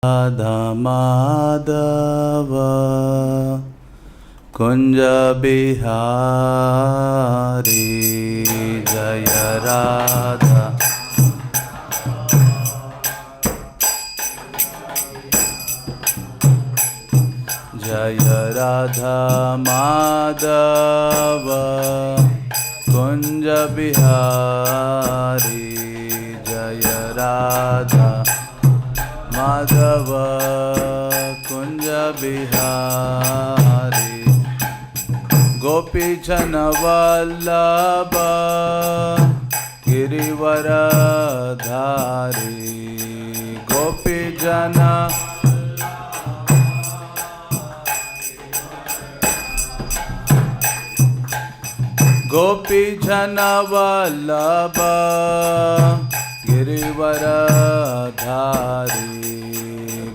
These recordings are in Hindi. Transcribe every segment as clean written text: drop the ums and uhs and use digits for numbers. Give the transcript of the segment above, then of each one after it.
राधा माधव कुंज बिहारी जय राधा जय राधा माधव कुंज बिहारी जय राधा माधव कुंज बिहारी गोपी जन वल्लभ गिरिवरधारी गोपी जन गोपी जन वल्लभ गिरिवरधारी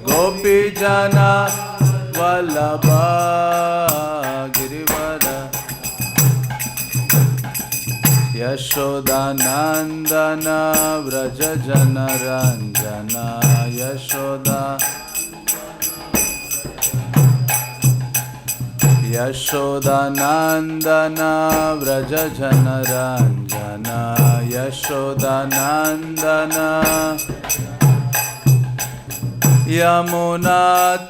गोपी जन वल्लभ गिरिवर यशोदानंदन व्रज जन रंजन यशोदा यशोदानंदन व्रज जन रंजन यशोदानंदन यमुना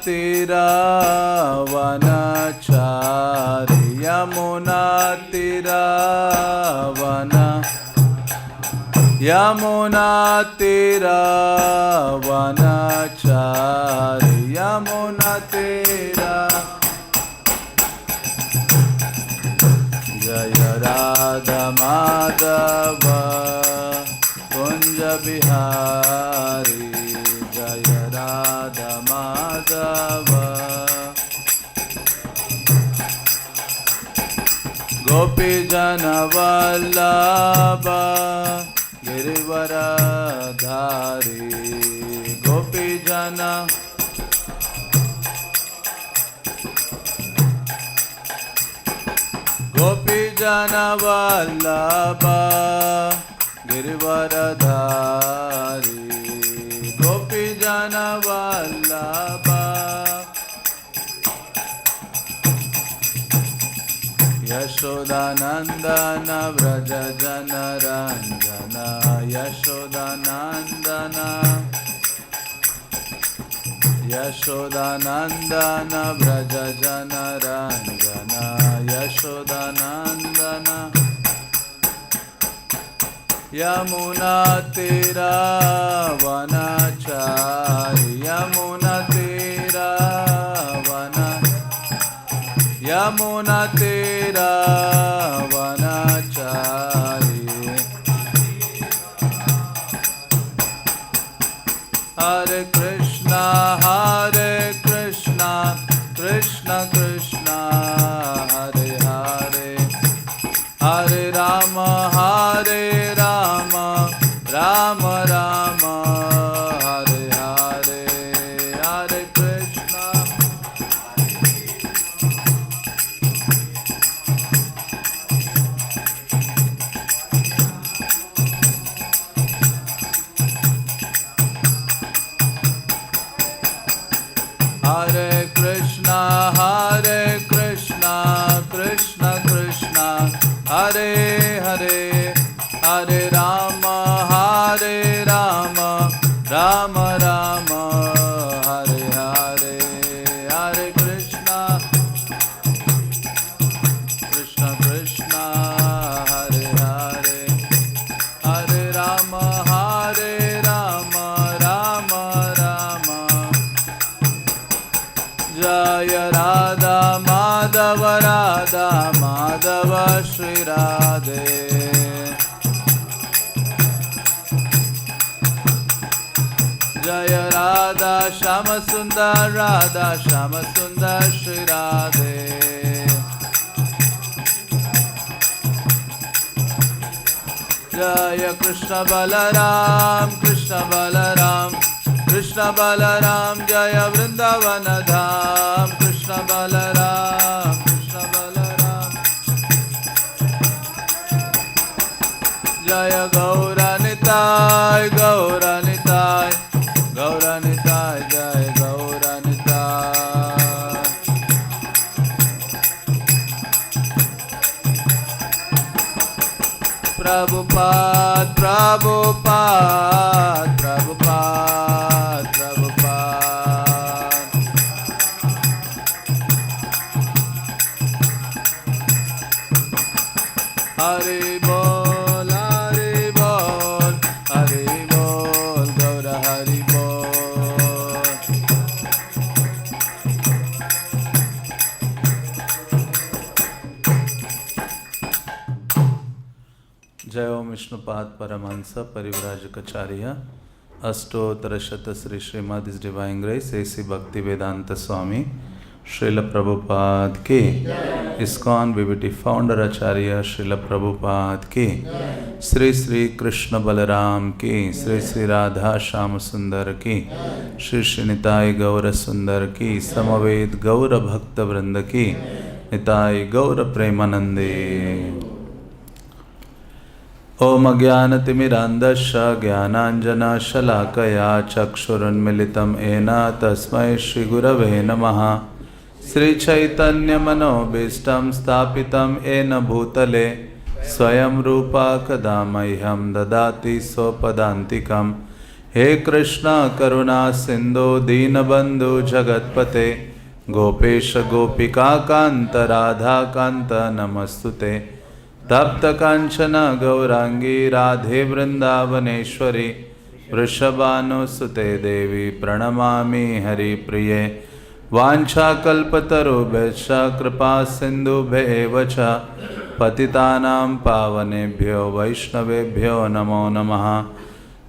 तीरावनचारी यमुना तीरावन यमुना तीरावनचारी यमुना तीरा जय राधा माधव कुंज बिहारी जय राधा माधव गोपी जन वल्लभ गिरिवरधारी गोपी जन गोपी जन वल्लभ गिरिवरधारी गोपी जन वल्लभ यशोदानंदन व्रज जन रंजन यशोदानंदन यशोदानंदन व्रज जन रंजन यशोदानंदन यमुना तीरावनचारी यमुना तीरावन यमुना तीरावनचारी हरे कृष्णा कृष्ण कृष्ण हरे हरे हरे राम राम राम हरे हरे हरे कृष्णा हरे कृष्णा कृष्ण कृष्ण हरे हरे हरे राम राम राम हरे हरे हरे कृष्णा कृष्ण कृष्ण हरे हरे हरे राम राम राम जय राधा माधव श्री राधे जय राधा श्याम सुंदर श्री राधे जय कृष्ण बलराम जय वृंदावन धाम कृष्ण बलराम जय गौर निताय जय Prabhupada, Prabhupada, Prabhupada, Prabhupada. Hari Bol, Hari Bol, Hari Bol, Gaura Hari Bol. जय ओम विष्णुपाद परमहंस परिव्राजकाचार्य अष्टोत्तरशत श्री श्रीमद डिवाइन ग्रेस ऐसी भक्ति वेदांत स्वामी श्रील प्रभुपाद की इस्कॉन बीबीटी फाउंडर आचार्य श्रील प्रभुपाद की श्री श्री कृष्ण बलराम की श्री श्री राधा श्याम सुंदर की श्री श्री निताई गौर सुंदर की समवेत गौर भक्त वृंद की निताई गौर प्रेमानंदे। ओम अज्ञानतिमिरान्धस्य ज्ञानाञ्जनशलाकया चक्षुरुन्मिलितं येन तस्मै श्रीगुरवे नमः। श्रीचैतन्यमनोभीष्टं स्थापितं येन भूतले स्वयं रूपा कदा मह्यं ददाति स्वपदान्तिकं। हे कृष्ण करुणा सिन्धो दीनबन्धु जगत्पते गोपेश गोपिकान्त राधाकान्त नमस्तुते। तप्त कांचन गौरांगी राधे वृंदावनेश्वरी वृषभानुसुते देवी प्रणमामि हरिप्रिये। वाञ्छाकल्पतरुभ्यश्च कृपा सिन्धुभ्येव च पतितानां पावनेभ्यो वैष्णवेभ्यो नमो नमः।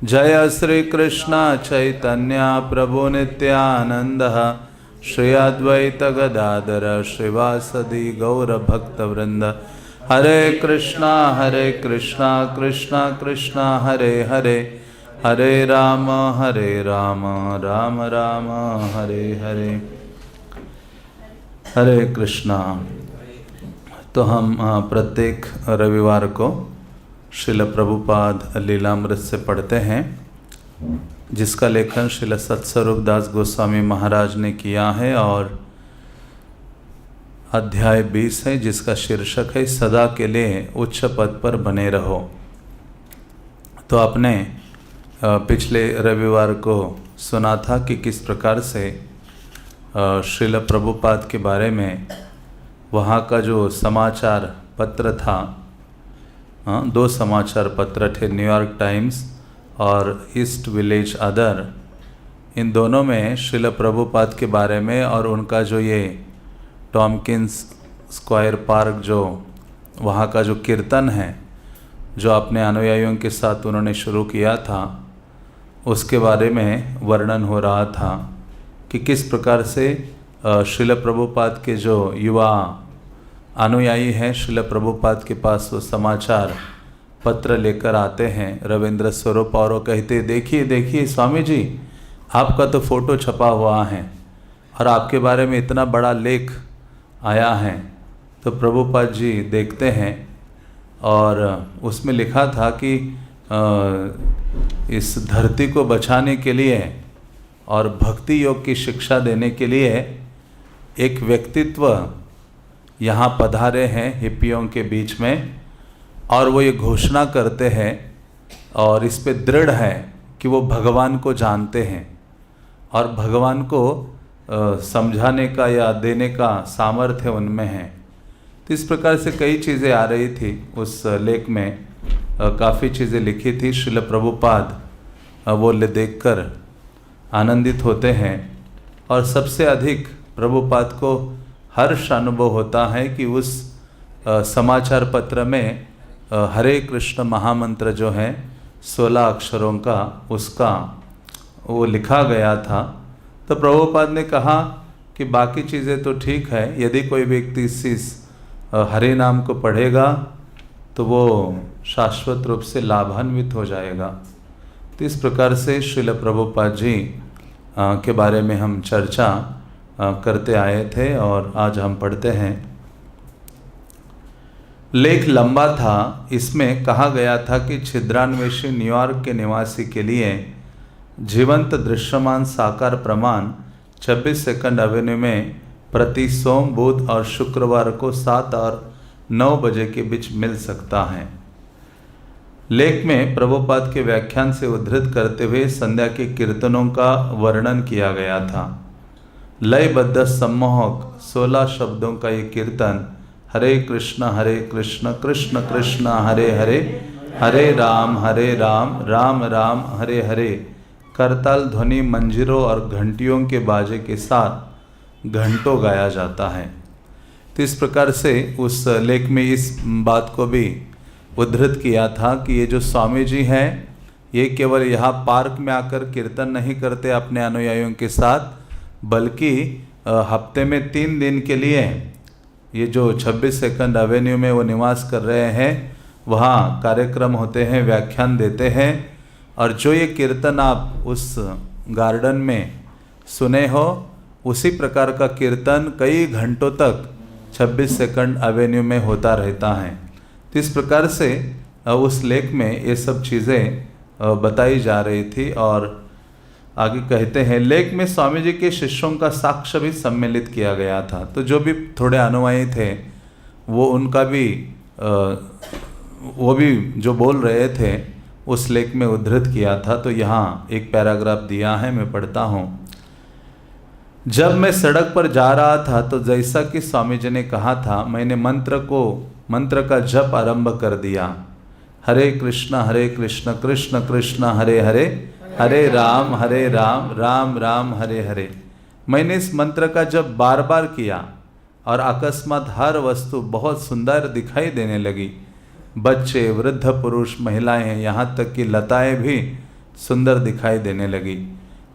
जय श्री कृष्ण चैतन्य प्रभु नित्यानंद श्री अद्वैत गदाधर श्रीवासदि गौर भक्तवृंद। हरे कृष्णा कृष्णा कृष्णा हरे हरे हरे राम राम राम हरे हरे। हरे कृष्णा। तो हम प्रत्येक रविवार को श्रील प्रभुपाद लीलामृत से पढ़ते हैं, जिसका लेखन श्रील सत्स्वरूप दास गोस्वामी महाराज ने किया है और अध्याय 20 है, जिसका शीर्षक है सदा के लिए उच्च पद पर बने रहो। तो आपने पिछले रविवार को सुना था कि किस प्रकार से श्रील प्रभुपाद के बारे में वहाँ का जो समाचार पत्र था, 2 समाचार पत्र थे, न्यूयॉर्क टाइम्स और ईस्ट विलेज अदर, इन दोनों में श्रील प्रभुपाद के बारे में और उनका जो ये टॉमकिंस स्क्वायर पार्क जो वहाँ का जो कीर्तन है जो अपने अनुयायियों के साथ उन्होंने शुरू किया था, उसके बारे में वर्णन हो रहा था कि किस प्रकार से श्रील प्रभुपाद के जो युवा अनुयायी हैं श्रील प्रभुपाद के पास वो समाचार पत्र लेकर आते हैं रविंद्र स्वरूप और वो कहते देखिए देखिए स्वामी जी, आपका तो फ़ोटो छपा हुआ है और आपके बारे में इतना बड़ा लेख आया है। तो प्रभुपाद जी देखते हैं और उसमें लिखा था कि इस धरती को बचाने के लिए और भक्ति योग की शिक्षा देने के लिए एक व्यक्तित्व यहाँ पधारे हैं हिप्पियों के बीच में, और वो ये घोषणा करते हैं और इस पे दृढ़ है कि वो भगवान को जानते हैं और भगवान को समझाने का या देने का सामर्थ्य उनमें है। तो इस प्रकार से कई चीज़ें आ रही थी उस लेख में, काफ़ी चीज़ें लिखी थी। श्रील प्रभुपाद वो देखकर आनंदित होते हैं और सबसे अधिक प्रभुपाद को हर्ष अनुभव होता है कि उस समाचार पत्र में हरे कृष्ण महामंत्र जो है 16 अक्षरों का उसका वो लिखा गया था। तो प्रभुपाद ने कहा कि बाकी चीज़ें तो ठीक है, यदि कोई व्यक्ति इस हरे नाम को पढ़ेगा तो वो शाश्वत रूप से लाभान्वित हो जाएगा। तो इस प्रकार से श्रील प्रभुपाद जी के बारे में हम चर्चा करते आए थे और आज हम पढ़ते हैं। लेख लंबा था, इसमें कहा गया था कि छिद्रान्वेषी न्यूयॉर्क के निवासी के लिए जीवंत दृश्यमान साकार प्रमाण 26 सेकंड एवेन्यू में प्रति सोम बुध और शुक्रवार को 7 और 9 बजे के बीच मिल सकता है। लेख में प्रभुपाद के व्याख्यान से उद्धृत करते हुए संध्या के कीर्तनों का वर्णन किया गया था। लयबद्ध सम्मोहक 16 शब्दों का ये कीर्तन हरे कृष्ण कृष्ण कृष्ण हरे हरे, हरे राम राम राम हरे हरे, करताल ध्वनि मंजीरों और घंटियों के बाजे के साथ घंटों गाया जाता है। तो इस प्रकार से उस लेख में इस बात को भी उद्धृत किया था कि ये जो स्वामी जी हैं ये केवल यहाँ पार्क में आकर कीर्तन नहीं करते अपने अनुयायियों के साथ, बल्कि हफ्ते में 3 दिन के लिए ये जो 26 सेकंड एवेन्यू में वो निवास कर रहे हैं वहाँ कार्यक्रम होते हैं, व्याख्यान देते हैं। और जो ये कीर्तन आप उस गार्डन में सुने हो उसी प्रकार का कीर्तन कई घंटों तक 26 सेकंड एवेन्यू में होता रहता है। तो इस प्रकार से उस लेख में ये सब चीज़ें बताई जा रही थी। और आगे कहते हैं, लेख में स्वामी जी के शिष्यों का साक्ष्य भी सम्मिलित किया गया था। तो जो भी थोड़े अनुयायी थे वो उनका भी वो भी जो बोल रहे थे उस लेख में उद्धृत किया था। तो यहाँ एक पैराग्राफ दिया है, मैं पढ़ता हूँ। जब मैं सड़क पर जा रहा था तो जैसा कि स्वामी जी ने कहा था, मैंने मंत्र का जप आरंभ कर दिया। हरे कृष्ण कृष्ण कृष्ण हरे हरे, हरे राम राम राम हरे हरे। मैंने इस मंत्र का जप बार बार किया और अकस्मात हर वस्तु बहुत सुंदर दिखाई देने लगी। बच्चे, वृद्ध पुरुष, महिलाएं, यहाँ तक कि लताएं भी सुंदर दिखाई देने लगी।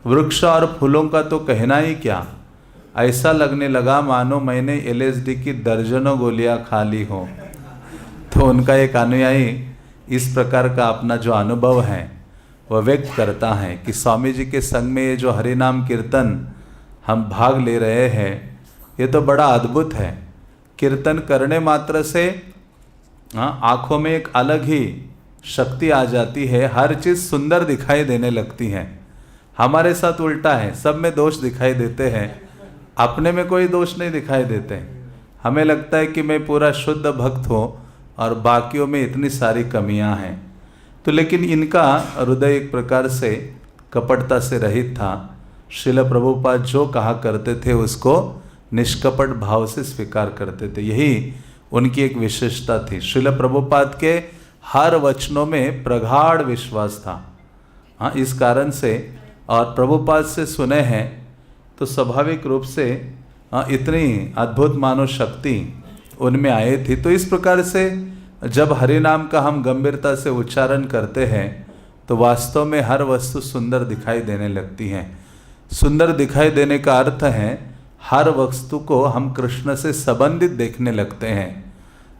वृक्ष और फूलों का तो कहना ही क्या, ऐसा लगने लगा मानो मैंने LSD की दर्जनों गोलियां खा ली हो। तो उनका एक अनुयायी इस प्रकार का अपना जो अनुभव है वह व्यक्त करता है कि स्वामी जी के संग में ये जो हरिनाम कीर्तन हम भाग ले रहे हैं ये तो बड़ा अद्भुत है। कीर्तन करने मात्र से आँखों में एक अलग ही शक्ति आ जाती है, हर चीज़ सुंदर दिखाई देने लगती है। हमारे साथ उल्टा है, सब में दोष दिखाई देते हैं, अपने में कोई दोष नहीं दिखाई देते। हमें लगता है कि मैं पूरा शुद्ध भक्त हूँ और बाकियों में इतनी सारी कमियां हैं। तो लेकिन इनका हृदय एक प्रकार से कपटता से रहित था। श्रील प्रभुपाद जो कहा करते थे उसको निष्कपट भाव से स्वीकार करते थे, यही उनकी एक विशेषता थी। श्रील प्रभुपाद के हर वचनों में प्रगाढ़ विश्वास था। हाँ, इस कारण से और प्रभुपाद से सुने हैं तो स्वाभाविक रूप से इतनी अद्भुत मानव शक्ति उनमें आई थी। तो इस प्रकार से जब हरि नाम का हम गंभीरता से उच्चारण करते हैं तो वास्तव में हर वस्तु सुंदर दिखाई देने लगती है। सुंदर दिखाई देने का अर्थ है हर वस्तु को हम कृष्ण से संबंधित देखने लगते हैं।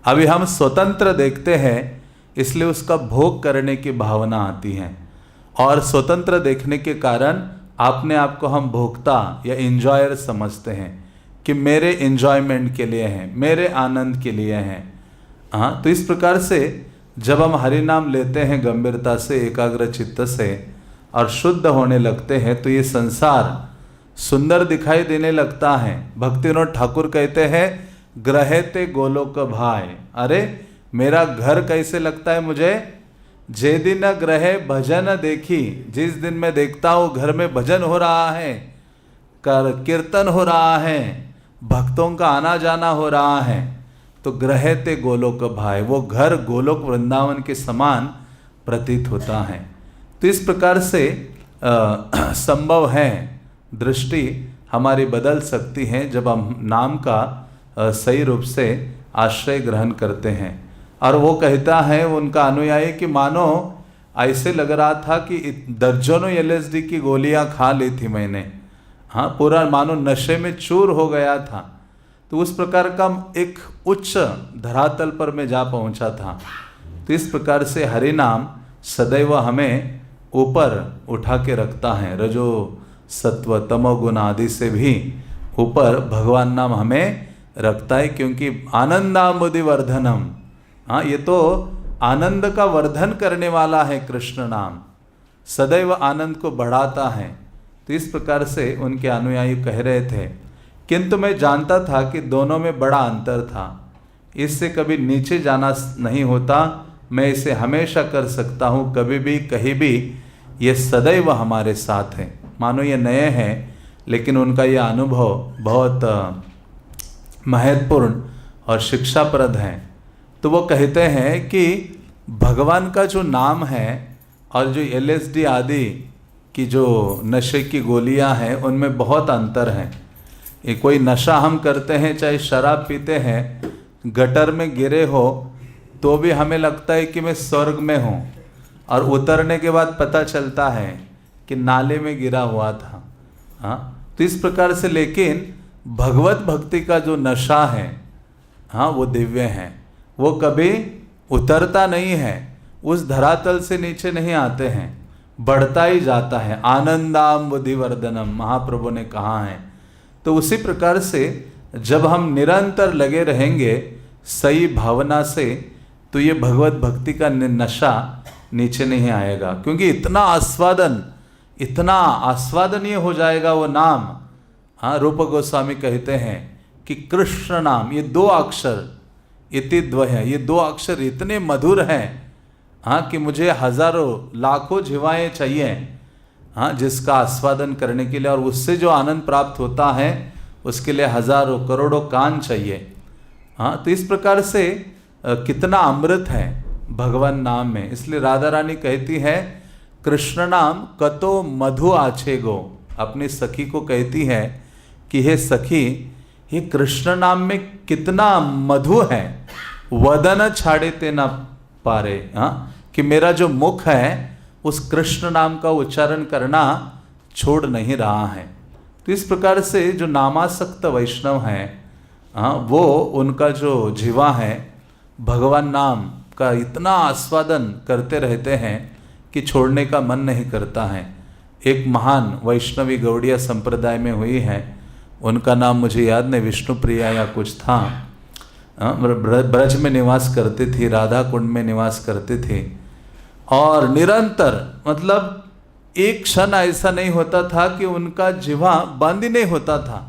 अभी हम स्वतंत्र देखते हैं इसलिए उसका भोग करने की भावना आती है, और स्वतंत्र देखने के कारण अपने आप को हम भोक्ता या इंजॉयर समझते हैं कि मेरे इंजॉयमेंट के लिए हैं, मेरे आनंद के लिए हैं। हाँ, तो इस प्रकार से जब हम हरि नाम लेते हैं गंभीरता से, एकाग्र चित्त से और शुद्ध होने लगते हैं तो ये संसार सुंदर दिखाई देने लगता है। भक्तिविनोद ठाकुर कहते हैं, ग्रहेते गोलोक भाई। अरे मेरा घर कैसे लगता है मुझे, जे दिन ग्रहे भजन देखी। जिस दिन मैं देखता हूँ घर में भजन हो रहा है, कीर्तन हो रहा है, भक्तों का आना जाना हो रहा है, तो ग्रहेते गोलोक भाई, वो घर गोलोक वृंदावन के समान प्रतीत होता है। तो इस प्रकार से संभव है, दृष्टि हमारी बदल सकती है जब हम नाम का सही रूप से आश्रय ग्रहण करते हैं। और वो कहता है उनका अनुयायी कि मानो ऐसे लग रहा था कि दर्जनों LSD की गोलियां खा ली थी मैंने। हाँ, पूरा मानो नशे में चूर हो गया था। तो उस प्रकार का एक उच्च धरातल पर मैं जा पहुंचा था। तो इस प्रकार से हरि नाम सदैव हमें ऊपर उठा के रखता है। रजो सत्व तमो गुण आदि से भी ऊपर भगवान नाम हमें रखता है, क्योंकि आनंदामुदि वर्धनम। हाँ, ये तो आनंद का वर्धन करने वाला है कृष्ण नाम, सदैव आनंद को बढ़ाता है। तो इस प्रकार से उनके अनुयायी कह रहे थे, किंतु मैं जानता था कि दोनों में बड़ा अंतर था। इससे कभी नीचे जाना नहीं होता, मैं इसे हमेशा कर सकता हूँ, कभी भी कहीं भी, ये सदैव हमारे साथ है। मानो ये नए हैं, लेकिन उनका ये अनुभव बहुत महत्वपूर्ण और शिक्षाप्रद है। तो वो कहते हैं कि भगवान का जो नाम है और जो LSD आदि की जो नशे की गोलियां हैं, उनमें बहुत अंतर है। ये कोई नशा हम करते हैं, चाहे शराब पीते हैं, गटर में गिरे हो तो भी हमें लगता है कि मैं स्वर्ग में हूँ, और उतरने के बाद पता चलता है कि नाले में गिरा हुआ था। हाँ, तो इस प्रकार से, लेकिन भगवत भक्ति का जो नशा है, हाँ, वो दिव्य है। वो कभी उतरता नहीं है, उस धरातल से नीचे नहीं आते हैं, बढ़ता ही जाता है। आनंदाम बुद्धिवर्धनम महाप्रभु ने कहा है। तो उसी प्रकार से जब हम निरंतर लगे रहेंगे सही भावना से, तो ये भगवत भक्ति का नशा नीचे नहीं आएगा, क्योंकि इतना आस्वादनीय हो जाएगा वो नाम। हाँ, रूप गोस्वामी कहते हैं कि कृष्ण नाम, ये 2 अक्षर इति द्वय, ये 2 अक्षर इतने मधुर हैं, हाँ, कि मुझे हजारों लाखों जीवाएं चाहिए, हाँ, जिसका आस्वादन करने के लिए, और उससे जो आनंद प्राप्त होता है उसके लिए हजारों करोड़ों कान चाहिए। हाँ, तो इस प्रकार से कितना अमृत है भगवान नाम में। इसलिए राधा रानी कहती है, कृष्ण नाम कतो मधु आछे गो, अपनी सखी को कहती है कि हे सखी, ये कृष्ण नाम में कितना मधु है, वदन छाड़े ते न पारे। हाँ, कि मेरा जो मुख है उस कृष्ण नाम का उच्चारण करना छोड़ नहीं रहा है। तो इस प्रकार से जो नामासक्त वैष्णव हैं, हाँ, वो उनका जो जीवा है भगवान नाम का इतना आस्वादन करते रहते हैं कि छोड़ने का मन नहीं करता है। एक महान वैष्णवी गौड़िया संप्रदाय में हुई है, उनका नाम मुझे याद नहीं, विष्णु प्रिया या कुछ था। ब्रज में निवास करती थी, राधा कुंड में निवास करती थी, और निरंतर, मतलब एक क्षण ऐसा नहीं होता था कि उनका जिह्वा बंद ही नहीं होता था।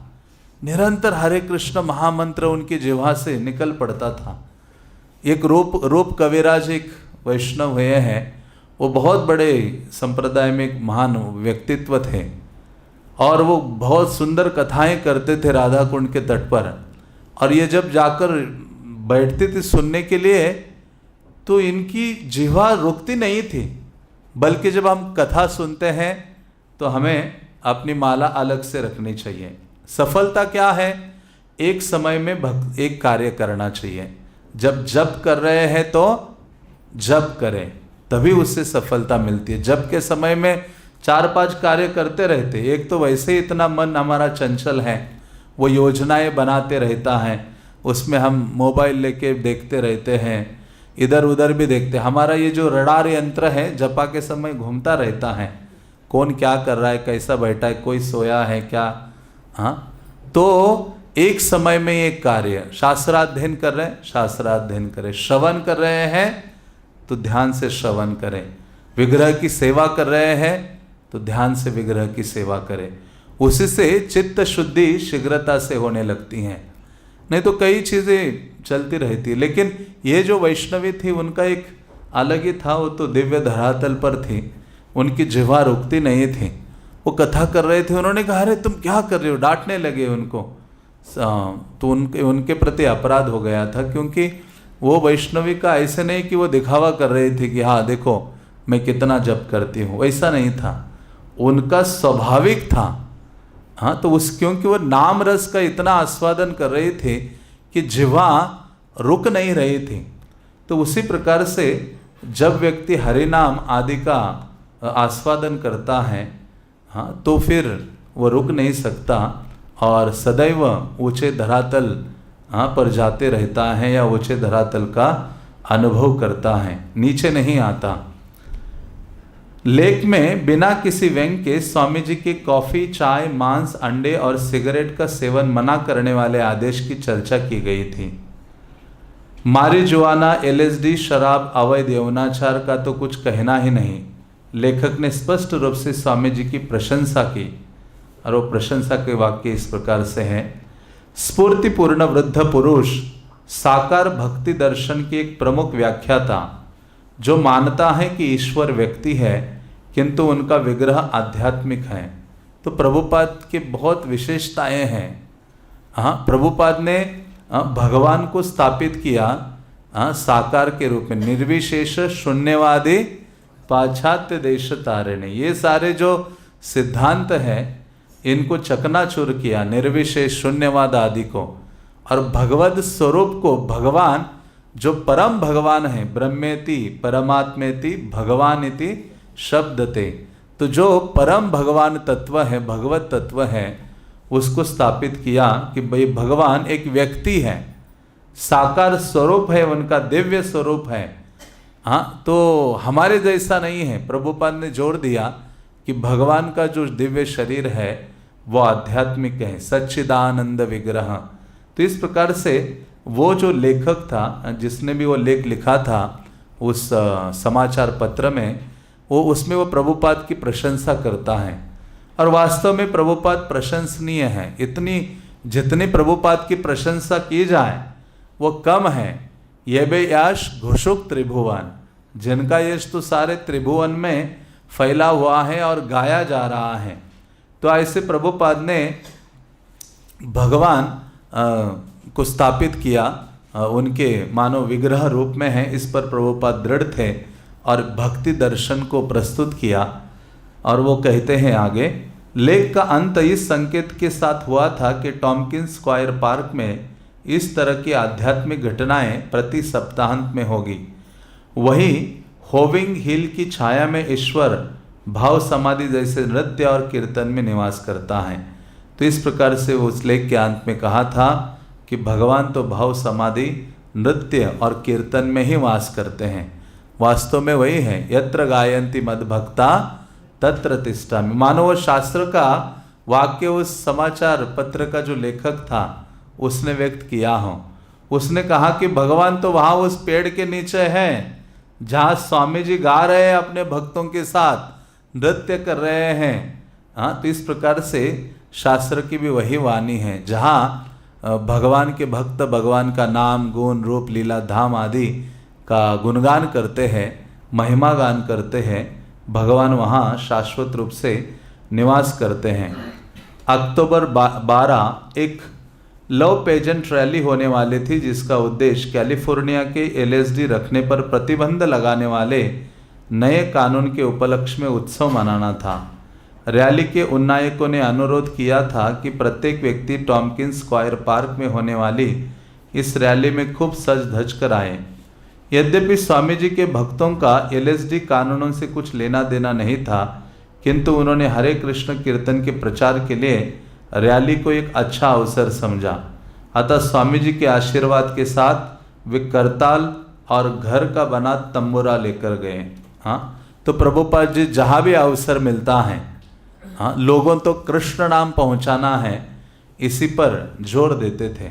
निरंतर हरे कृष्ण महामंत्र उनकी जिह्वा से निकल पड़ता था। एक रूप कविराज एक वैष्णव हुए हैं, वो बहुत बड़े संप्रदाय में एक महान व्यक्तित्व थे, और वो बहुत सुंदर कथाएं करते थे राधा कुंड के तट पर। और ये जब जाकर बैठती थी सुनने के लिए, तो इनकी जिह्वा रुकती नहीं थी, बल्कि जब हम कथा सुनते हैं तो हमें अपनी माला अलग से रखनी चाहिए। सफलता क्या है? एक समय में एक कार्य करना चाहिए। जब जप कर रहे हैं तो जप करें, तभी उससे सफलता मिलती है। जप के समय में 4-5 कार्य करते रहते, एक तो वैसे ही इतना मन हमारा चंचल है, वो योजनाएं बनाते रहता है, उसमें हम मोबाइल लेके देखते रहते हैं, इधर उधर भी देखते। हमारा ये जो रडार यंत्र है जपा के समय घूमता रहता है, कौन क्या कर रहा है, कैसा बैठा है, कोई सोया है क्या। हाँ, तो एक समय में एक कार्य, शास्त्राध्ययन कर रहे हैं शास्त्राध्ययन करें, श्रवण कर रहे हैं तो ध्यान से श्रवण करें, विग्रह की सेवा कर रहे हैं तो ध्यान से विग्रह की सेवा करें। उसी से चित्त शुद्धि शीघ्रता से होने लगती हैं, नहीं तो कई चीज़ें चलती रहती है। लेकिन ये जो वैष्णवी थी उनका एक अलग ही था, वो तो दिव्य धरातल पर थी, उनकी जिह्वा रुकती नहीं थी। वो कथा कर रहे थे, उन्होंने कहा अरे तुम क्या कर रहे हो, डांटने लगे उनको। तो उनके प्रति अपराध हो गया था, क्योंकि वो वैष्णवी का ऐसे नहीं कि वो दिखावा कर रही थी कि हाँ देखो मैं कितना जप करती हूँ, वैसा नहीं था, उनका स्वाभाविक था। हाँ, तो क्योंकि वो नाम रस का इतना आस्वादन कर रही थी कि जिह्वा रुक नहीं रही थी। तो उसी प्रकार से जब व्यक्ति हरि नाम आदि का आस्वादन करता है, हाँ, तो फिर वो रुक नहीं सकता और सदैव ऊंचे धरातल पर जाते रहता है, या ऊंचे धरातल का अनुभव करता है, नीचे नहीं आता। लेख में बिना किसी व्यंग के स्वामी जी के कॉफी, चाय, मांस, अंडे और सिगरेट का सेवन मना करने वाले आदेश की चर्चा की गई थी। मारिजुआना, LSD, शराब, अवैध यौनाचार का तो कुछ कहना ही नहीं। लेखक ने स्पष्ट रूप से स्वामी जी की प्रशंसा की, और वो प्रशंसा के वाक्य इस प्रकार से हैं। स्फूर्तिपूर्ण वृद्ध पुरुष साकार भक्ति दर्शन की एक प्रमुख व्याख्याता जो मानता है कि ईश्वर व्यक्ति है किंतु उनका विग्रह आध्यात्मिक है। तो प्रभुपाद के बहुत विशेषताएं हैं। हाँ, प्रभुपाद ने भगवान को स्थापित किया साकार के रूप में, निर्विशेष शून्यवादी पाश्चात्य देश तारिणी। ये सारे जो सिद्धांत है इनको चकनाचूर किया, निर्विशेष शून्यवाद आदि को, और भगवद स्वरूप को, भगवान जो परम भगवान है, ब्रह्मेति परमात्मेति भगवान इति शब्दते, तो जो परम भगवान तत्व है, भगवत तत्व है, उसको स्थापित किया कि भाई भगवान एक व्यक्ति है, साकार स्वरूप है, उनका दिव्य स्वरूप है। हाँ, तो हमारे जैसा नहीं है। प्रभुपाद ने जोर दिया कि भगवान का जो दिव्य शरीर है वो आध्यात्मिक है, सच्चिदानंद विग्रह। तो इस प्रकार से वो जो लेखक था, जिसने भी वो लेख लिखा था उस समाचार पत्र में, उसमें वो प्रभुपाद की प्रशंसा करता है। और वास्तव में प्रभुपाद प्रशंसनीय है। जितनी प्रभुपाद की प्रशंसा की जाए वो कम है। ये बे यश घुषुक त्रिभुवन, जिनका यश तो सारे त्रिभुवन में फैला हुआ है और गाया जा रहा है। तो ऐसे प्रभुपाद ने भगवान को स्थापित किया, उनके मानव विग्रह रूप में है, इस पर प्रभुपाद दृढ़ थे और भक्ति दर्शन को प्रस्तुत किया। और वो कहते हैं आगे, लेख का अंत इस संकेत के साथ हुआ था कि टॉम्किंस स्क्वायर पार्क में इस तरह की आध्यात्मिक घटनाएं प्रति सप्ताहांत में होगी। वही होविंग हिल की छाया में ईश्वर भाव समाधि जैसे नृत्य और कीर्तन में निवास करता है। तो इस प्रकार से उस लेख के अंत में कहा था कि भगवान तो भाव समाधि, नृत्य और कीर्तन में ही वास करते हैं। वास्तव में वही है, यत्र गायन्ति मद्भक्ता तत्र तिष्ठामि। मानव शास्त्र का वाक्य उस समाचार पत्र का जो लेखक था उसने व्यक्त किया हो। उसने कहा कि भगवान तो वहाँ उस पेड़ के नीचे हैं जहाँ स्वामी जी गा रहे हैं, अपने भक्तों के साथ नृत्य कर रहे हैं। हाँ, तो इस प्रकार से शास्त्र की भी वही वाणी है, जहाँ भगवान के भक्त भगवान का नाम, गुण, रूप, लीला, धाम आदि का गुणगान करते हैं, महिमा गान करते हैं, भगवान वहाँ शाश्वत रूप से निवास करते हैं। अक्टूबर 12 एक लव पेजेंट रैली होने वाली थी, जिसका उद्देश्य कैलिफोर्निया के एलएसडी रखने पर प्रतिबंध लगाने वाले नए कानून के उपलक्ष्य में उत्सव मनाना था। रैली के उन्नायकों ने अनुरोध किया था कि प्रत्येक व्यक्ति टॉम्किंस स्क्वायर पार्क में होने वाली इस रैली में खूब सज धज कर आए। यद्यपि स्वामी जी के भक्तों का एलएसडी कानूनों से कुछ लेना देना नहीं था, किंतु उन्होंने हरे कृष्ण कीर्तन के प्रचार के लिए रैली को एक अच्छा अवसर समझा। अतः स्वामी जी के आशीर्वाद के साथ वे करताल और घर का बना तंबूरा लेकर गए। हाँ, तो प्रभुपाद जी जहाँ भी अवसर मिलता है, हाँ, लोगों तो कृष्ण नाम पहुँचाना है, इसी पर जोर देते थे।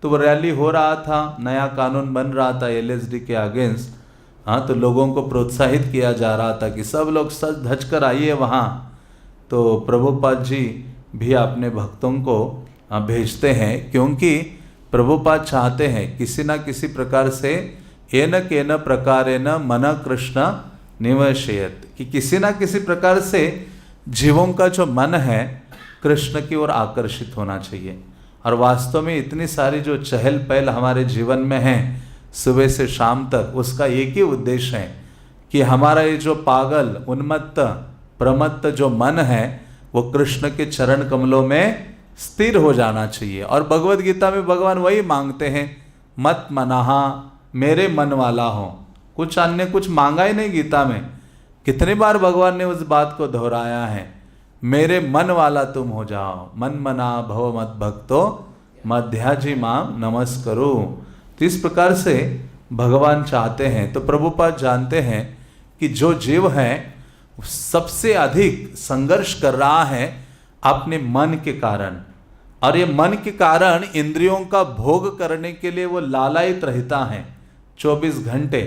तो वो रैली हो रहा था, नया कानून बन रहा था एलएसडी के अगेंस्ट। हाँ, तो लोगों को प्रोत्साहित किया जा रहा था कि सब लोग सज धज कर आइए वहाँ। तो प्रभुपाद जी भी अपने भक्तों को भेजते हैं, क्योंकि प्रभुपाद चाहते हैं किसी न किसी प्रकार से एन केन प्रकारेण मन कृष्ण निवशयत, कि किसी न किसी प्रकार से जीवों का जो मन है कृष्ण की ओर आकर्षित होना चाहिए। और वास्तव में इतनी सारी जो चहल पहल हमारे जीवन में है सुबह से शाम तक, उसका एक ही उद्देश्य है कि हमारा ये जो पागल, उन्मत्त, प्रमत्त जो मन है वो कृष्ण के चरण कमलों में स्थिर हो जाना चाहिए। और भगवद गीता में भगवान वही मांगते हैं, मत मनाहा, मेरे मन वाला हो। कुछ अन्य कुछ मांगा ही नहीं गीता में। कितनी बार भगवान ने उस बात को दोहराया है, मेरे मन वाला तुम हो जाओ, मन मना भव मत भक्तो मध्याजी माम नमस्करो। तो इस प्रकार से भगवान चाहते हैं। तो प्रभुपाद जानते हैं कि जो जीव है सबसे अधिक संघर्ष कर रहा है अपने मन के कारण, और ये मन के कारण इंद्रियों का भोग करने के लिए वो लालायित रहता है 24 घंटे,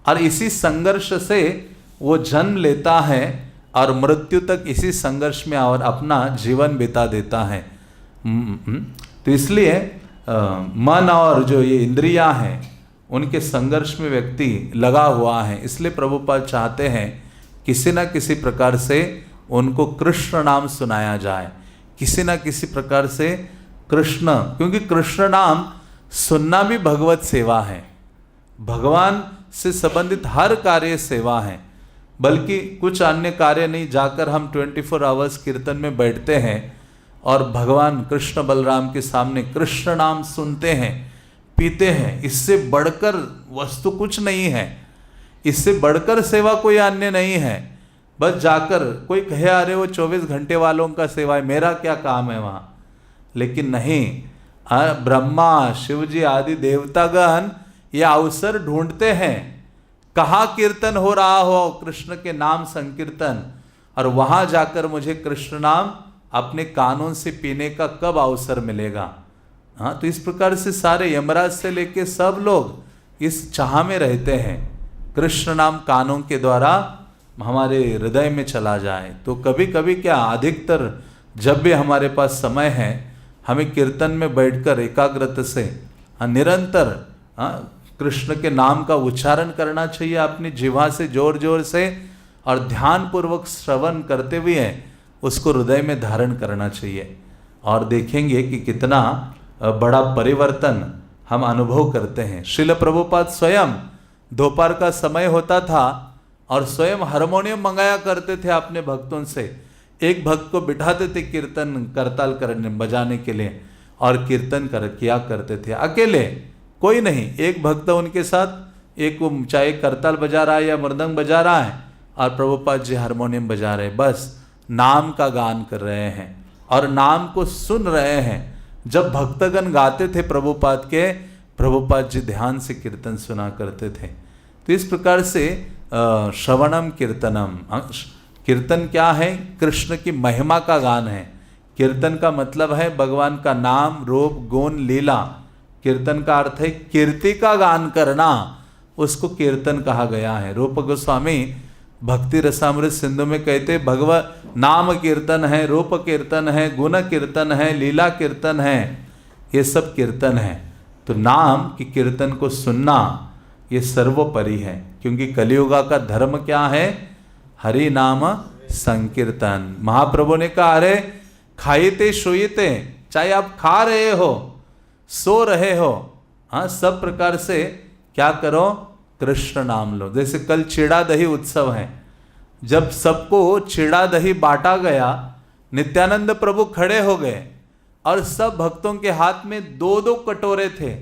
और इसी संघर्ष से वो जन्म लेता है और मृत्यु तक इसी संघर्ष में और अपना जीवन बिता देता है। तो इसलिए मन और जो ये इंद्रियां हैं उनके संघर्ष में व्यक्ति लगा हुआ है। इसलिए प्रभुपाद चाहते हैं किसी न किसी प्रकार से उनको कृष्ण नाम सुनाया जाए, किसी न किसी प्रकार से कृष्ण, क्योंकि कृष्ण नाम सुनना भी भगवत सेवा है। भगवान से संबंधित हर कार्य सेवा है, बल्कि कुछ अन्य कार्य नहीं। जाकर हम 24 आवर्स कीर्तन में बैठते हैं और भगवान कृष्ण बलराम के सामने कृष्ण नाम सुनते हैं, पीते हैं। इससे बढ़कर वस्तु कुछ नहीं है, इससे बढ़कर सेवा कोई अन्य नहीं है। बस जाकर कोई कहे अरे वो 24 घंटे वालों का सेवा है, मेरा क्या काम है वहाँ। लेकिन नहीं, ब्रह्मा शिव जी आदि देवतागण ये अवसर ढूंढते हैं, कहाँ कीर्तन हो रहा हो कृष्ण के नाम संकीर्तन, और वहाँ जाकर मुझे कृष्ण नाम अपने कानों से पीने का कब अवसर मिलेगा। हाँ, तो इस प्रकार से सारे यमराज से लेके सब लोग इस चाह में रहते हैं कृष्ण नाम कानों के द्वारा हमारे हृदय में चला जाए। तो कभी कभी क्या, अधिकतर जब भी हमारे पास समय है, हमें कीर्तन में बैठकर एकाग्रता से निरंतर कृष्ण के नाम का उच्चारण करना चाहिए अपनी जिह्वा से जोर जोर से, और ध्यान पूर्वक श्रवण करते हुए उसको हृदय में धारण करना चाहिए। और देखेंगे कि कितना बड़ा परिवर्तन हम अनुभव करते हैं। श्रील प्रभुपाद स्वयं दोपहर का समय होता था और स्वयं हारमोनियम मंगाया करते थे अपने भक्तों से। एक भक्त को बिठाते थे कीर्तन करताल करने बजाने के लिए, और कीर्तन किया करते थे अकेले, कोई नहीं। एक भक्त उनके साथ, एक वो चाहे करताल बजा रहा है या मृदंग बजा रहा है, और प्रभुपाद जी हारमोनियम बजा रहे, बस नाम का गान कर रहे हैं और नाम को सुन रहे हैं। जब भक्तगण गाते थे प्रभुपाद के, प्रभुपाद जी ध्यान से कीर्तन सुना करते थे। तो इस प्रकार से श्रवणम कीर्तनम, कीर्तन क्या है? कृष्ण की महिमा का गान है। कीर्तन का मतलब है भगवान का नाम रूप गुण लीला। कीर्तन का अर्थ है कीर्ति का गान करना, उसको कीर्तन कहा गया है। रूप गोस्वामी भक्ति रसामृत सिंधु में कहते भगवत नाम कीर्तन है, रूप कीर्तन है, गुण कीर्तन है, लीला कीर्तन है, ये सब कीर्तन है। तो नाम की कीर्तन को सुनना ये सर्वोपरि है, क्योंकि कलियुगा का धर्म क्या है? हरि नाम संकीर्तन। महाप्रभु ने कहा अरे खाइते सोइते, चाहे आप खा रहे हो सो रहे हो, हाँ, सब प्रकार से क्या करो? कृष्ण नाम लो। जैसे कल चिड़ा दही उत्सव है, जब सबको चिड़ा दही बांटा गया, नित्यानंद प्रभु खड़े हो गए और सब भक्तों के हाथ में 2-2 कटोरे थे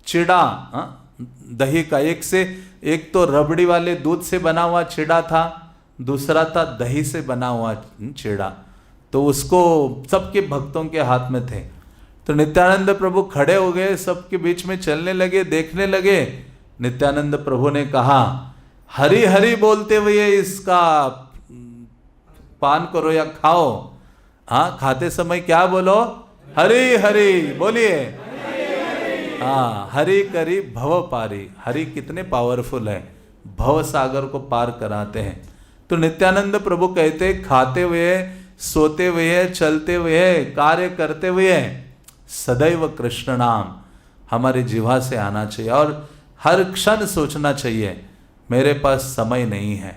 चिड़ा दही का। एक तो रबड़ी वाले दूध से बना हुआ चिड़ा था, दूसरा था दही से बना हुआ चिड़ा, तो उसको सबके भक्तों के हाथ में थे। तो नित्यानंद प्रभु खड़े हो गए, सबके बीच में चलने लगे, देखने लगे। नित्यानंद प्रभु ने कहा हरि हरि बोलते हुए इसका पान करो या खाओ। हाँ, खाते समय क्या बोलो? हरि हरि बोलिए। हाँ, हरि करी भव पारी। हरि कितने पावरफुल है, भव सागर को पार कराते हैं। तो नित्यानंद प्रभु कहते खाते हुए, सोते हुए, चलते हुए, कार्य करते हुए सदैव कृष्ण नाम हमारे जिह्वा से आना चाहिए, और हर क्षण सोचना चाहिए मेरे पास समय नहीं है।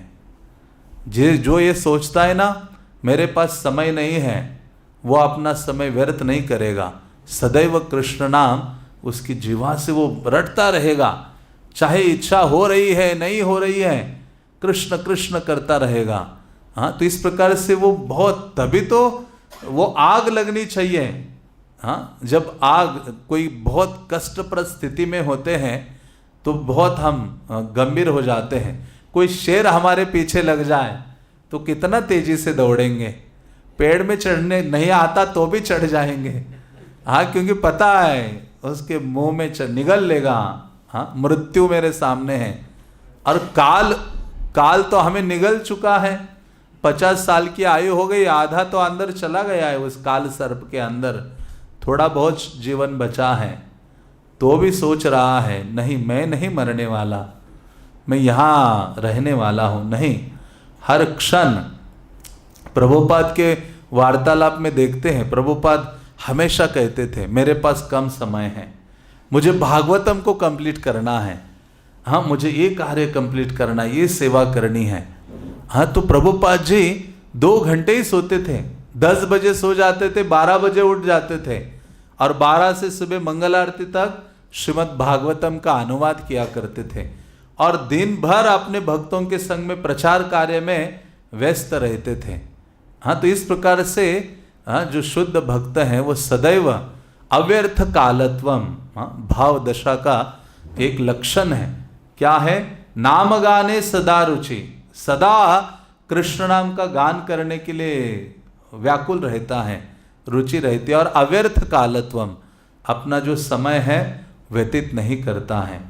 जो ये सोचता है ना मेरे पास समय नहीं है, वो अपना समय व्यर्थ नहीं करेगा। सदैव कृष्ण नाम उसकी जिह्वा से वो रटता रहेगा, चाहे इच्छा हो रही है नहीं हो रही है, कृष्ण कृष्ण करता रहेगा। हाँ, तो इस प्रकार से वो बहुत, तभी तो वो आग लगनी चाहिए। हाँ, जब आग कोई बहुत कष्टप्रद स्थिति में होते हैं तो बहुत हम गंभीर हो जाते हैं। कोई शेर हमारे पीछे लग जाए तो कितना तेजी से दौड़ेंगे, पेड़ में चढ़ने नहीं आता तो भी चढ़ जाएंगे। हाँ, क्योंकि पता है उसके मुंह में निगल लेगा। हाँ, मृत्यु मेरे सामने है, और काल तो हमें निगल चुका है। 50 साल की आयु हो गई, आधा तो अंदर चला गया है उस काल सर्प के अंदर, थोड़ा बहुत जीवन बचा है, तो भी सोच रहा है नहीं मैं नहीं मरने वाला, मैं यहाँ रहने वाला हूँ। नहीं, हर क्षण प्रभुपाद के वार्तालाप में देखते हैं, प्रभुपाद हमेशा कहते थे मेरे पास कम समय है, मुझे भागवतम को कंप्लीट करना है। हाँ मुझे ये कार्य कंप्लीट करना, ये सेवा करनी है। हाँ तो प्रभुपाद जी 2 घंटे ही सोते थे, 10 बजे सो जाते थे, 12 बजे उठ जाते थे और 12 से सुबह मंगल आरती तक श्रीमद् भागवतम का अनुवाद किया करते थे और दिन भर अपने भक्तों के संग में प्रचार कार्य में व्यस्त रहते थे। हाँ तो इस प्रकार से जो शुद्ध भक्त हैं वो सदैव अव्यर्थ कालत्वम, भाव दशा का एक लक्षण है। क्या है? नाम गाने सदा रुचि, सदा कृष्ण नाम का गान करने के लिए व्याकुल रहता है, रुचि रहती है। और अव्यर्थ कालत्वम, अपना जो समय है व्यतीत नहीं करता है।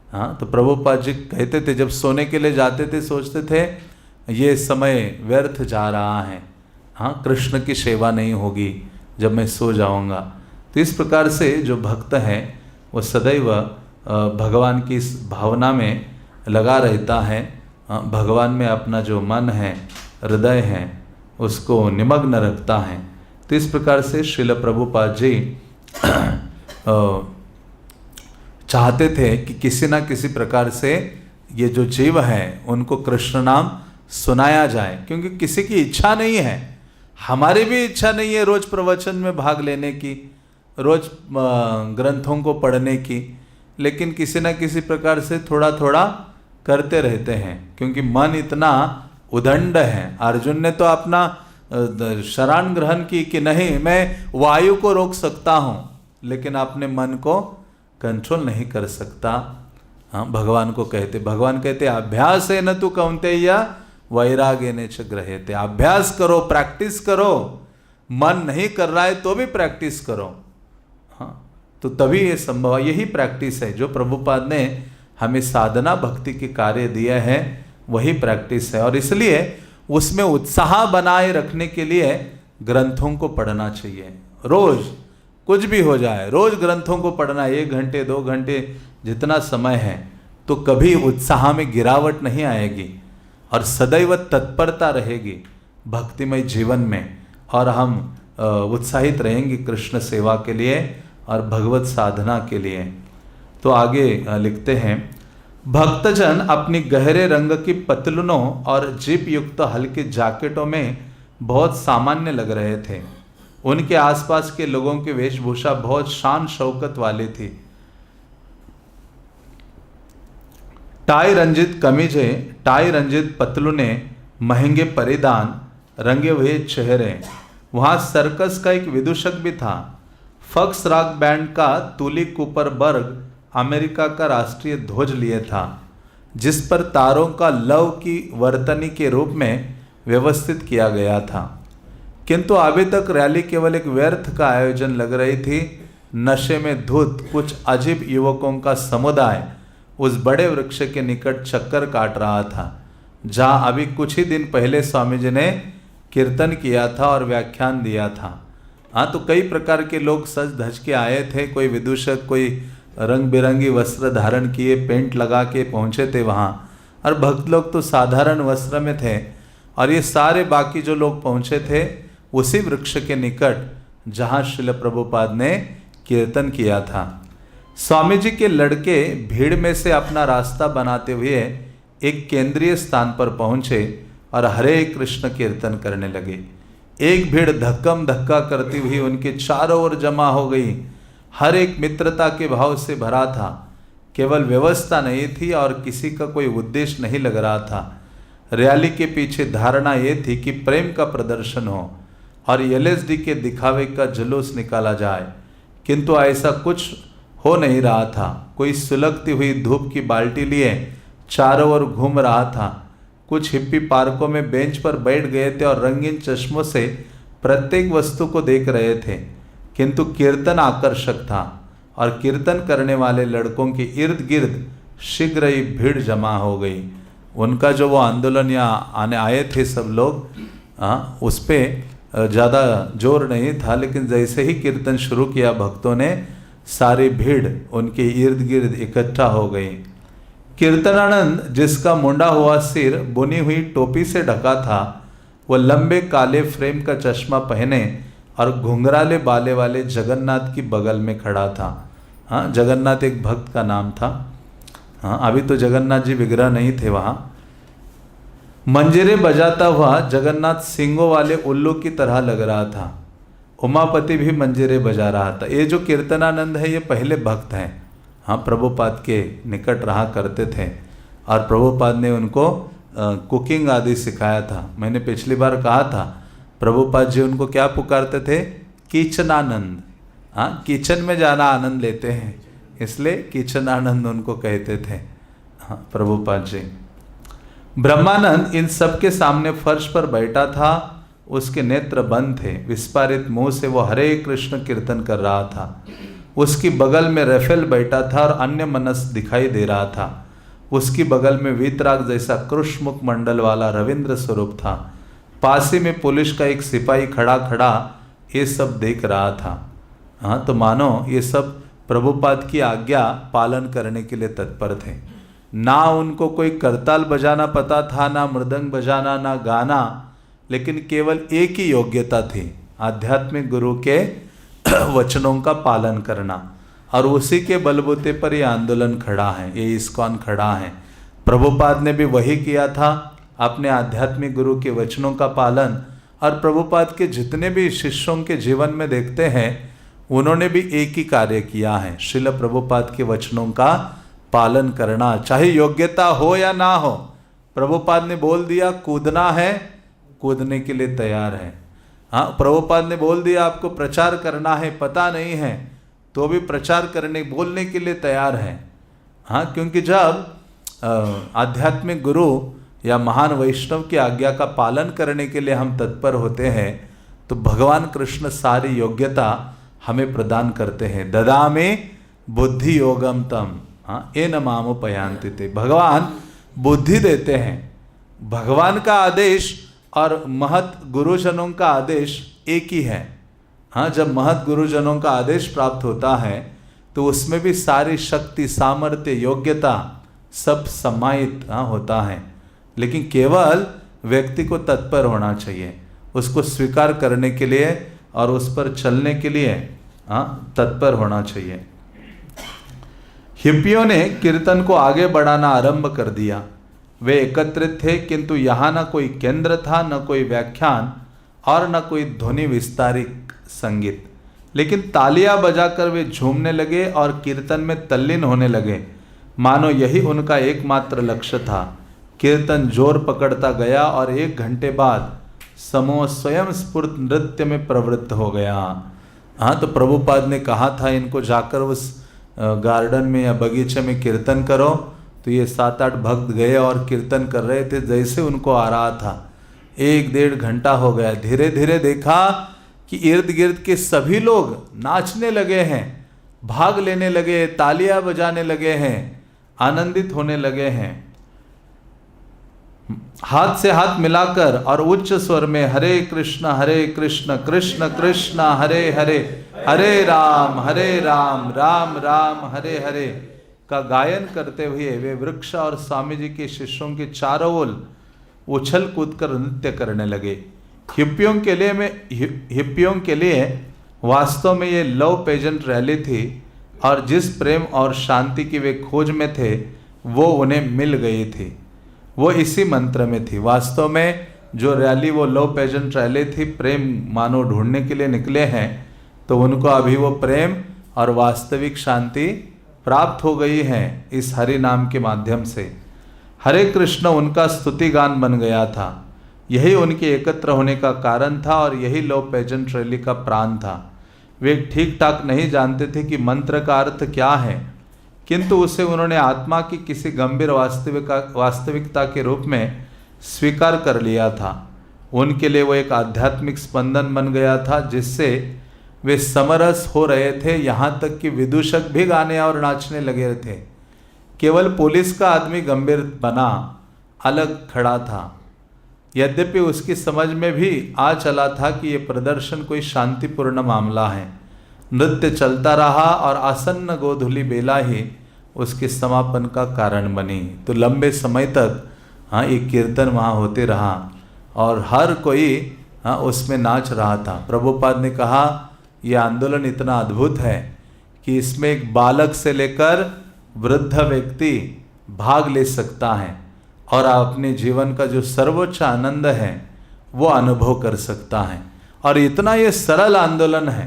हाँ तो प्रभुपाद जी कहते थे, जब सोने के लिए जाते थे सोचते थे ये समय व्यर्थ जा रहा है, हाँ कृष्ण की सेवा नहीं होगी जब मैं सो जाऊंगा। तो इस प्रकार से जो भक्त है वो सदैव भगवान की इस भावना में लगा रहता है, भगवान में अपना जो मन है, हृदय है, उसको निमग्न रखता है। तो इस प्रकार से श्रील प्रभुपाद जी चाहते थे कि किसी ना किसी प्रकार से ये जो जीव है उनको कृष्ण नाम सुनाया जाए, क्योंकि किसी की इच्छा नहीं है, हमारी भी इच्छा नहीं है रोज प्रवचन में भाग लेने की, रोज ग्रंथों को पढ़ने की, लेकिन किसी ना किसी प्रकार से थोड़ा थोड़ा करते रहते हैं, क्योंकि मन इतना उदंड है। अर्जुन ने तो अपना शरण ग्रहण की कि नहीं मैं वायु को रोक सकता हूँ, लेकिन अपने मन को कंट्रोल नहीं कर सकता। हाँ भगवान कहते अभ्यास है न तू कौन्तेय वैराग्य ने च गृह्यते, अभ्यास करो, प्रैक्टिस करो, मन नहीं कर रहा है तो भी प्रैक्टिस करो। हाँ तो तभी ये संभव है। यही प्रैक्टिस है जो प्रभुपाद ने हमें साधना भक्ति के कार्य दिया है, वही प्रैक्टिस है। और इसलिए उसमें उत्साह बनाए रखने के लिए ग्रंथों को पढ़ना चाहिए। रोज कुछ भी हो जाए, रोज ग्रंथों को पढ़ना, 1 घंटे 2 घंटे जितना समय है, तो कभी उत्साह में गिरावट नहीं आएगी और सदैव तत्परता रहेगी भक्तिमय जीवन में, और हम उत्साहित रहेंगे कृष्ण सेवा के लिए और भगवत साधना के लिए। तो आगे लिखते हैं, भक्तजन अपनी गहरे रंग की पतलूनों और जिप युक्त हल्की जैकेटों में बहुत सामान्य लग रहे थे। उनके आसपास के लोगों की वेशभूषा बहुत शान शौकत वाली थी। टाई रंजित कमीजें, टाई रंजित पतलूने, महंगे परिधान, रंगे हुए चेहरे। वहाँ सर्कस का एक विदूषक भी था। फक्स रॉक बैंड का तुली कूपरबर्ग अमेरिका का राष्ट्रीय ध्वज लिए था, जिस पर तारों का लव की वर्तनी के रूप में व्यवस्थित किया गया था। किंतु अभी तक रैली केवल एक व्यर्थ का आयोजन लग रही थी। नशे में धुत कुछ अजीब युवकों का समुदाय उस बड़े वृक्ष के निकट चक्कर काट रहा था, जहाँ अभी कुछ ही दिन पहले स्वामी जी ने कीर्तन किया था और व्याख्यान दिया था। हाँ तो कई प्रकार के लोग सज धज के आए थे, कोई विदूषक, कोई रंग बिरंगी वस्त्र धारण किए, पेंट लगा के पहुँचे थे वहाँ, और भक्त लोग तो साधारण वस्त्र में थे। और ये सारे बाकी जो लोग पहुँचे थे उसी वृक्ष के निकट जहाँ श्रील प्रभुपाद ने कीर्तन किया था। स्वामी जी के लड़के भीड़ में से अपना रास्ता बनाते हुए एक केंद्रीय स्थान पर पहुँचे और हरे कृष्ण कीर्तन करने लगे। एक भीड़ धक्कम धक्का करती हुई उनके चारों ओर जमा हो गई। हर एक मित्रता के भाव से भरा था। केवल व्यवस्था नहीं थी और किसी का कोई उद्देश्य नहीं लग रहा था। रैली के पीछे धारणा ये थी कि प्रेम का प्रदर्शन हो और एलएसडी के दिखावे का जुलूस निकाला जाए, किंतु ऐसा कुछ हो नहीं रहा था। कोई सुलगती हुई धूप की बाल्टी लिए चारों ओर घूम रहा था। कुछ हिप्पी पार्कों में बेंच पर बैठ गए थे और रंगीन चश्मों से प्रत्येक वस्तु को देख रहे थे, किंतु कीर्तन आकर्षक था और कीर्तन करने वाले लड़कों के इर्द गिर्द शीघ्र ही भीड़ जमा हो गई। उनका जो वो आंदोलन या आने आए थे सब लोग, उस पर ज़्यादा जोर नहीं था, लेकिन जैसे ही कीर्तन शुरू किया भक्तों ने, सारी भीड़ उनके इर्द गिर्द इकट्ठा हो गई। कीर्तनानंद, जिसका मुंडा हुआ सिर बुनी हुई टोपी से ढका था, वह लंबे काले फ्रेम का चश्मा पहने और घुंघराले बाले वाले जगन्नाथ की बगल में खड़ा था। हाँ, जगन्नाथ एक भक्त का नाम था। हाँ, अभी तो जगन्नाथ जी विग्रह नहीं थे वहाँ। मंजीरे बजाता हुआ जगन्नाथ सिंगों वाले उल्लू की तरह लग रहा था। उमापति भी मंजीरे बजा रहा था। ये जो कीर्तनानंद है ये पहले भक्त हैं, हाँ, प्रभुपाद के निकट रहा करते थे और प्रभुपाद ने उनको कुकिंग आदि सिखाया था। मैंने पिछली बार कहा था प्रभुपाद जी उनको क्या पुकारते थे? किचनानंद। हाँ, किचन में जाना आनंद लेते हैं, इसलिए किचनानंद उनको कहते थे, हाँ, प्रभुपाद जी। ब्रह्मानंद इन सबके सामने फर्श पर बैठा था। उसके नेत्र बंद थे। विस्फारित मुंह से वो हरे कृष्ण कीर्तन कर रहा था। उसकी बगल में रेफेल बैठा था और अन्य मनस दिखाई दे रहा था। उसकी बगल में वीतराग जैसा कृष्णमुख मंडल वाला रविंद्र स्वरूप था। पास ही में पुलिस का एक सिपाही खड़ा खड़ा ये सब देख रहा था। हाँ, तो मानो ये सब प्रभुपाद की आज्ञा पालन करने के लिए तत्पर थे। ना उनको कोई करताल बजाना पता था, ना मृदंग बजाना, ना गाना, लेकिन केवल एक ही योग्यता थी, आध्यात्मिक गुरु के वचनों का पालन करना। और उसी के बलबूते पर ये आंदोलन खड़ा है, ये इस्कॉन खड़ा है। प्रभुपाद ने भी वही किया था, अपने आध्यात्मिक गुरु के वचनों का पालन। और प्रभुपाद के जितने भी शिष्यों के जीवन में देखते हैं उन्होंने भी एक ही कार्य किया है, श्रील प्रभुपाद के वचनों का पालन करना, चाहे योग्यता हो या ना हो। प्रभुपाद ने बोल दिया कूदना है, कूदने के लिए तैयार है। हाँ, प्रभुपाद ने बोल दिया आपको प्रचार करना है, पता नहीं है तो भी प्रचार करने बोलने के लिए तैयार है। हाँ, क्योंकि जब आध्यात्मिक गुरु या महान वैष्णव की आज्ञा का पालन करने के लिए हम तत्पर होते हैं तो भगवान कृष्ण सारी योग्यता हमें प्रदान करते हैं। ददामे बुद्धि योगम तम, हाँ, ये न मामुपयान्ति ते, भगवान बुद्धि देते हैं। भगवान का आदेश और महत गुरुजनों का आदेश एक ही है। हाँ, जब महत गुरुजनों का आदेश प्राप्त होता है तो उसमें भी सारी शक्ति, सामर्थ्य, योग्यता सब समाहित होता है। लेकिन केवल व्यक्ति को तत्पर होना चाहिए, उसको स्वीकार करने के लिए और उस पर चलने के लिए तत्पर होना चाहिए। हिप्पियों ने कीर्तन को आगे बढ़ाना आरंभ कर दिया। वे एकत्रित थे, किंतु यहाँ न कोई केंद्र था, न कोई व्याख्यान और न कोई ध्वनि विस्तारिक संगीत। लेकिन तालियां बजाकर वे झूमने लगे और कीर्तन में तल्लीन होने लगे, मानो यही उनका एकमात्र लक्ष्य था। कीर्तन जोर पकड़ता गया और 1 घंटे बाद समूह स्वयं स्फूर्त नृत्य में प्रवृत्त हो गया। हाँ, तो प्रभुपाद ने कहा था इनको जाकर उस गार्डन में या बगीचे में कीर्तन करो, तो ये 7-8 भक्त गए और कीर्तन कर रहे थे। जैसे उनको आ रहा था 1-1.5 घंटा हो गया, धीरे धीरे देखा कि इर्द गिर्द के सभी लोग नाचने लगे हैं, भाग लेने लगे, तालियां बजाने लगे हैं, आनंदित होने लगे हैं। हाथ से हाथ मिलाकर और उच्च स्वर में हरे कृष्ण कृष्ण कृष्ण हरे हरे, हरे राम राम राम हरे हरे का गायन करते हुए वे वृक्ष और स्वामी जी के शिष्यों के चारों ओर उछल कूद कर नृत्य करने लगे। हिप्पियों के लिए वास्तव में ये लव पेजेंट रैली थी और जिस प्रेम और शांति की वे खोज में थे वो उन्हें मिल गई थी। वो इसी मंत्र में थी। वास्तव में जो रैली वो लव पेजेंट रैली थी, प्रेम मानो ढूंढने के लिए निकले हैं, तो उनको अभी वो प्रेम और वास्तविक शांति प्राप्त हो गई है इस हरि नाम के माध्यम से। हरे कृष्ण उनका स्तुति गान बन गया था। यही उनके एकत्र होने का कारण था और यही लव पेजेंट रैली का प्राण था। वे ठीक ठाक नहीं जानते थे कि मंत्र का अर्थ क्या है, किंतु उसे उन्होंने आत्मा की किसी गंभीर वास्तविकता के रूप में स्वीकार कर लिया था। उनके लिए वो एक आध्यात्मिक स्पंदन बन गया था जिससे वे समरस हो रहे थे। यहाँ तक कि विदूषक भी गाने और नाचने लगे थे। केवल पुलिस का आदमी गंभीर बना अलग खड़ा था। यद्यपि उसकी समझ में भी आ चला था कि ये प्रदर्शन कोई शांतिपूर्ण मामला है। नृत्य चलता रहा और आसन्न गोधूली बेला ही उसके समापन का कारण बनी। तो लंबे समय तक ये कीर्तन वहाँ होते रहा और हर कोई उसमें नाच रहा था। प्रभुपाद ने कहा यह आंदोलन इतना अद्भुत है कि इसमें एक बालक से लेकर वृद्ध व्यक्ति भाग ले सकता है और अपने जीवन का जो सर्वोच्च आनंद है वो अनुभव कर सकता है। और इतना ये सरल आंदोलन है,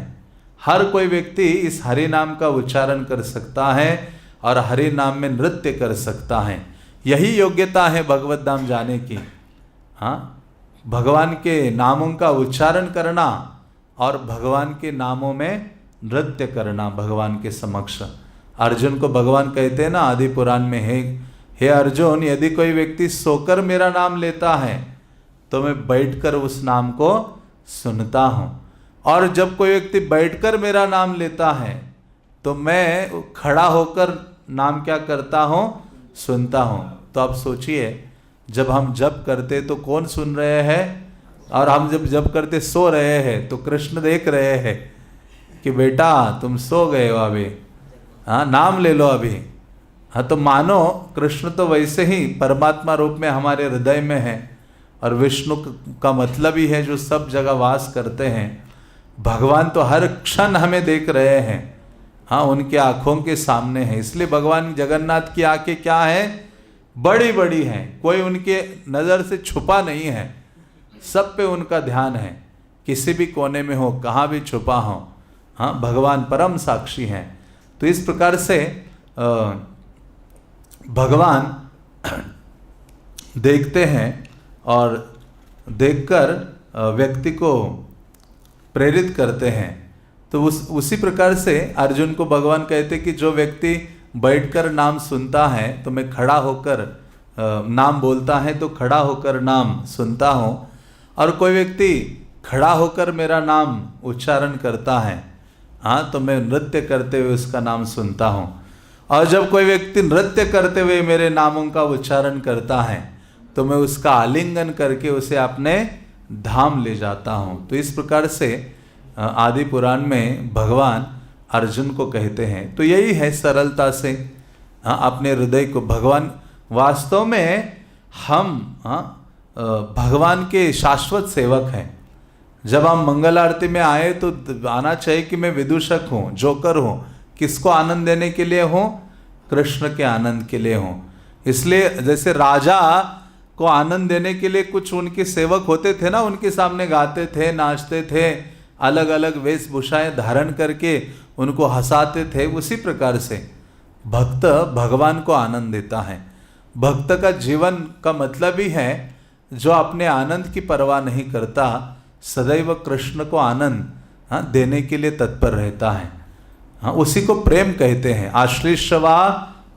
हर कोई व्यक्ति इस हरि नाम का उच्चारण कर सकता है और हरि नाम में नृत्य कर सकता है। यही योग्यता है भगवत धाम जाने की। हाँ, भगवान के नामों का उच्चारण करना और भगवान के नामों में नृत्य करना भगवान के समक्ष। अर्जुन को भगवान कहते हैं ना आदि पुराण में, हे अर्जुन, यदि कोई व्यक्ति सोकर मेरा नाम लेता है तो मैं बैठकर उस नाम को सुनता हूँ, और जब कोई व्यक्ति बैठकर मेरा नाम लेता है तो मैं खड़ा होकर नाम क्या करता हूँ, सुनता हूँ। तो आप सोचिए, जब हम जप करते तो कौन सुन रहे हैं, और हम जब जप करते सो रहे हैं तो कृष्ण देख रहे हैं कि बेटा तुम सो गए हो अभी, हाँ नाम ले लो अभी। हाँ, तो मानो कृष्ण तो वैसे ही परमात्मा रूप में हमारे हृदय में है, और विष्णु का मतलब ही है जो सब जगह वास करते हैं। भगवान तो हर क्षण हमें देख रहे हैं, हाँ उनके आँखों के सामने है। इसलिए भगवान जगन्नाथ की आंखें क्या है, बड़ी बड़ी हैं, कोई उनके नज़र से छुपा नहीं है, सब पे उनका ध्यान है, किसी भी कोने में हो, कहाँ भी छुपा हो, हाँ भगवान परम साक्षी हैं। तो इस प्रकार से भगवान देखते हैं और देखकर व्यक्ति को प्रेरित करते हैं। तो उसी प्रकार से अर्जुन को भगवान कहते कि जो व्यक्ति बैठकर नाम सुनता है तो मैं खड़ा होकर नाम बोलता है तो खड़ा होकर नाम सुनता हूँ, और कोई व्यक्ति खड़ा होकर मेरा नाम उच्चारण करता है, हाँ तो मैं नृत्य करते हुए उसका नाम सुनता हूँ। और जब कोई व्यक्ति नृत्य करते हुए मेरे नामों का उच्चारण करता है तो मैं उसका आलिंगन करके उसे अपने धाम ले जाता हूँ। तो इस प्रकार से आदि पुराण में भगवान अर्जुन को कहते हैं। तो यही है सरलता से अपने हृदय को, भगवान वास्तव में हम भगवान के शाश्वत सेवक हैं। जब हम मंगल आरती में आए तो आना चाहिए कि मैं विदूषक हूँ, जोकर हूँ। किसको आनंद देने के लिए हूँ? कृष्ण के आनंद के लिए हूँ। इसलिए जैसे राजा को आनंद देने के लिए कुछ उनके सेवक होते थे ना, उनके सामने गाते थे, नाचते थे, अलग अलग वेशभूषाएं धारण करके उनको हंसाते थे। उसी प्रकार से भक्त भगवान को आनंद देता है। भक्त का जीवन का मतलब ही है जो अपने आनंद की परवाह नहीं करता, सदैव कृष्ण को आनंद देने के लिए तत्पर रहता है। उसी को प्रेम कहते हैं। आश्लिष्वा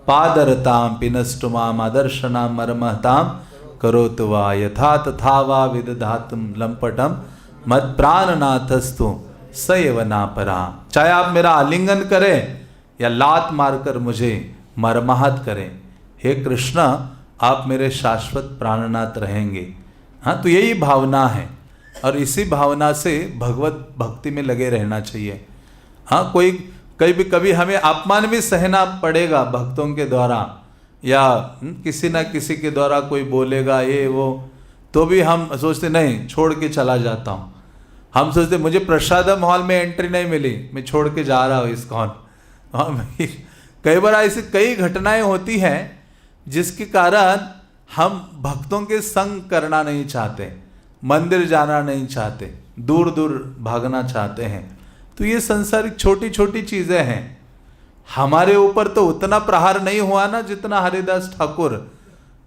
पादरताम पिनष्टुमाम आदर्शनाम मर्महताम करोतु वा यथा तथा वा विदधातुम लंपटम मत प्राणनाथस्तु सएव नापरा। चाहे आप मेरा आलिंगन करें या लात मारकर मुझे मरमाहत करें, हे कृष्ण आप मेरे शाश्वत प्राणनाथ रहेंगे। हाँ, तो यही भावना है और इसी भावना से भगवत भक्ति में लगे रहना चाहिए। हाँ, कभी हमें अपमान भी सहना पड़ेगा भक्तों के द्वारा, या किसी ना किसी के द्वारा कोई बोलेगा ये वो, तो भी हम सोचते नहीं, छोड़ के चला जाता हूँ। हम सोचते मुझे प्रसादम हॉल में एंट्री नहीं मिली, मैं छोड़ के जा रहा हूँ इस्कॉन। कई बार ऐसी कई घटनाएं होती हैं जिसके कारण हम भक्तों के संग करना नहीं चाहते, मंदिर जाना नहीं चाहते, दूर दूर भागना चाहते हैं। तो ये संसारिक छोटी छोटी चीजें हैं। हमारे ऊपर तो उतना प्रहार नहीं हुआ ना जितना हरिदास ठाकुर,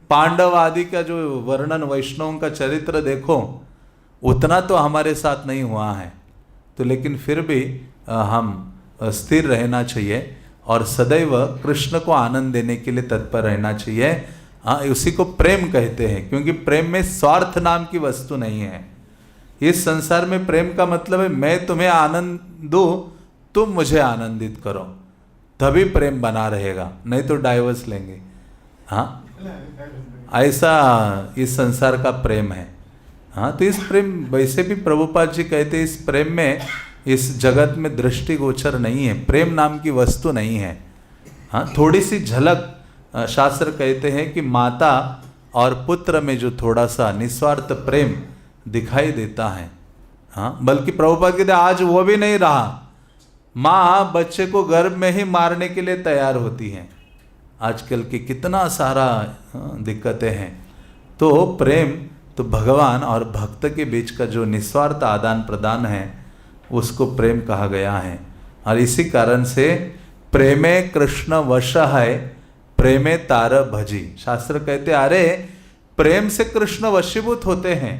पांडव आदि का जो वर्णन, वैष्णवों का चरित्र देखो, उतना तो हमारे साथ नहीं हुआ है। तो लेकिन फिर भी हम स्थिर रहना चाहिए और सदैव कृष्ण को आनंद देने के लिए तत्पर रहना चाहिए। हाँ, उसी को प्रेम कहते हैं, क्योंकि प्रेम में स्वार्थ नाम की वस्तु नहीं है। इस संसार में प्रेम का मतलब है मैं तुम्हें आनंद दूं, तुम मुझे आनंदित करो, तभी प्रेम बना रहेगा, नहीं तो डाइवर्स लेंगे। हाँ, ऐसा इस संसार का प्रेम है। हाँ, तो इस प्रेम, वैसे भी प्रभुपाद जी कहते हैं इस प्रेम में, इस जगत में दृष्टिगोचर नहीं है, प्रेम नाम की वस्तु नहीं है। हाँ, थोड़ी सी झलक शास्त्र कहते हैं कि माता और पुत्र में जो थोड़ा सा निस्वार्थ प्रेम दिखाई देता है। हाँ, बल्कि प्रभुपाद कहते आज वो भी नहीं रहा। माँ बच्चे को गर्भ में ही मारने के लिए तैयार होती है। आजकल की कितना सारा दिक्कतें हैं। तो प्रेम तो भगवान और भक्त के बीच का जो निस्वार्थ आदान प्रदान है उसको प्रेम कहा गया है। और इसी कारण से प्रेमे कृष्ण वश है, प्रेमे तार भजी। शास्त्र कहते अरे प्रेम से कृष्ण वशीभूत होते हैं,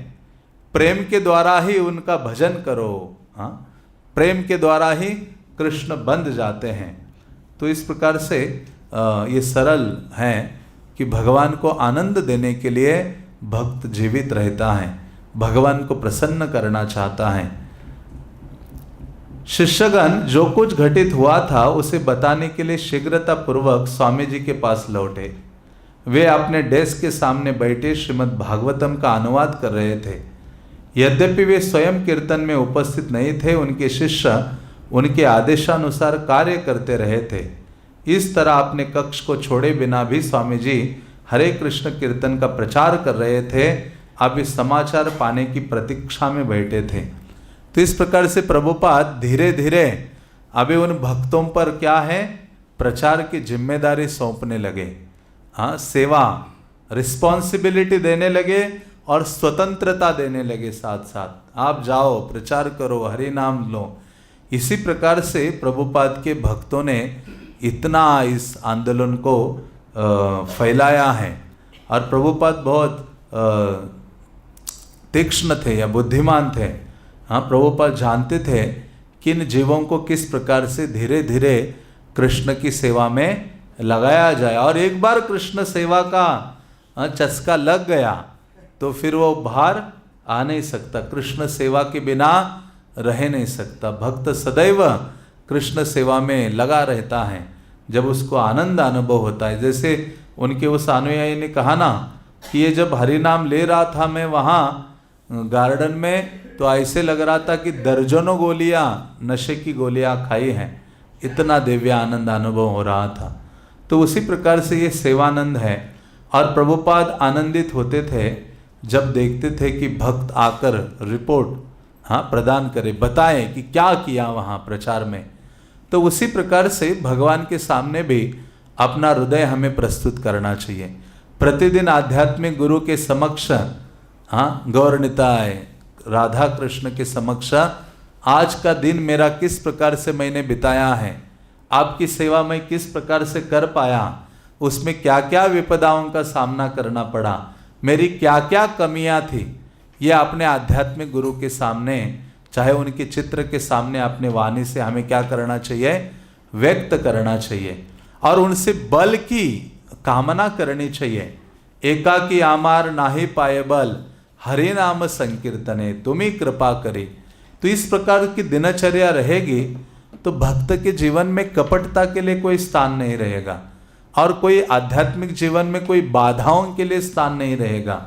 प्रेम के द्वारा ही उनका भजन करो। हाँ, प्रेम के द्वारा ही कृष्ण बंध जाते हैं। तो इस प्रकार से ये सरल है कि भगवान को आनंद देने के लिए भक्त जीवित रहता है, भगवान को प्रसन्न करना चाहता है। शिष्यगण जो कुछ घटित हुआ था उसे बताने के लिए शीघ्रता पूर्वक स्वामी जी के पास लौटे। वे अपने डेस्क के सामने बैठे श्रीमद् भागवतम का अनुवाद कर रहे थे। यद्यपि वे स्वयं कीर्तन में उपस्थित नहीं थे, उनके शिष्य उनके आदेशानुसार कार्य करते रहे थे। इस तरह अपने कक्ष को छोड़े बिना भी स्वामी जी हरे कृष्ण कीर्तन का प्रचार कर रहे थे। अब इस समाचार पाने की प्रतीक्षा में बैठे थे। तो इस प्रकार से प्रभुपाद धीरे धीरे अभी उन भक्तों पर क्या है, प्रचार की जिम्मेदारी सौंपने लगे। हाँ, सेवा रिस्पॉन्सिबिलिटी देने लगे और स्वतंत्रता देने लगे। साथ साथ आप जाओ, प्रचार करो, हरि नाम लो। इसी प्रकार से प्रभुपाद के भक्तों ने इतना इस आंदोलन को फैलाया है। और प्रभुपाद बहुत तीक्ष्ण थे या बुद्धिमान थे। हाँ, प्रभुपाद जानते थे कि इन जीवों को किस प्रकार से धीरे धीरे कृष्ण की सेवा में लगाया जाए। और एक बार कृष्ण सेवा का चस्का लग गया तो फिर वो बाहर आ नहीं सकता, कृष्ण सेवा के बिना रह नहीं सकता। भक्त सदैव कृष्ण सेवा में लगा रहता है जब उसको आनंद अनुभव होता है। जैसे उनके उस अनुयायी ने कहा ना कि ये जब हरि नाम ले रहा था मैं वहाँ गार्डन में, तो ऐसे लग रहा था कि दर्जनों गोलियाँ नशे की गोलियाँ खाई हैं, इतना दिव्य आनंद अनुभव हो रहा था। तो उसी प्रकार से ये सेवानंद है। और प्रभुपाद आनंदित होते थे जब देखते थे कि भक्त आकर रिपोर्ट प्रदान करे, बताए कि क्या किया वहाँ प्रचार में। तो उसी प्रकार से भगवान के सामने भी अपना हृदय हमें प्रस्तुत करना चाहिए। प्रतिदिन आध्यात्मिक गुरु के समक्ष, गौर निताय राधा कृष्ण के समक्ष आज का दिन मेरा किस प्रकार से मैंने बिताया है, आपकी सेवा में किस प्रकार से कर पाया, उसमें क्या क्या विपदाओं का सामना करना पड़ा, मेरी क्या क्या कमियां थी, ये अपने आध्यात्मिक गुरु के सामने, चाहे उनके चित्र के सामने अपने वाणी से हमें क्या करना चाहिए, व्यक्त करना चाहिए। और उनसे बल की कामना करनी चाहिए। एकाकी आमार नाहि पाए बल, हरि नाम संकीर्तने तुम्ही कृपा करे। तो इस प्रकार की दिनचर्या रहेगी तो भक्त के जीवन में कपटता के लिए कोई स्थान नहीं रहेगा और कोई आध्यात्मिक जीवन में कोई बाधाओं के लिए स्थान नहीं रहेगा।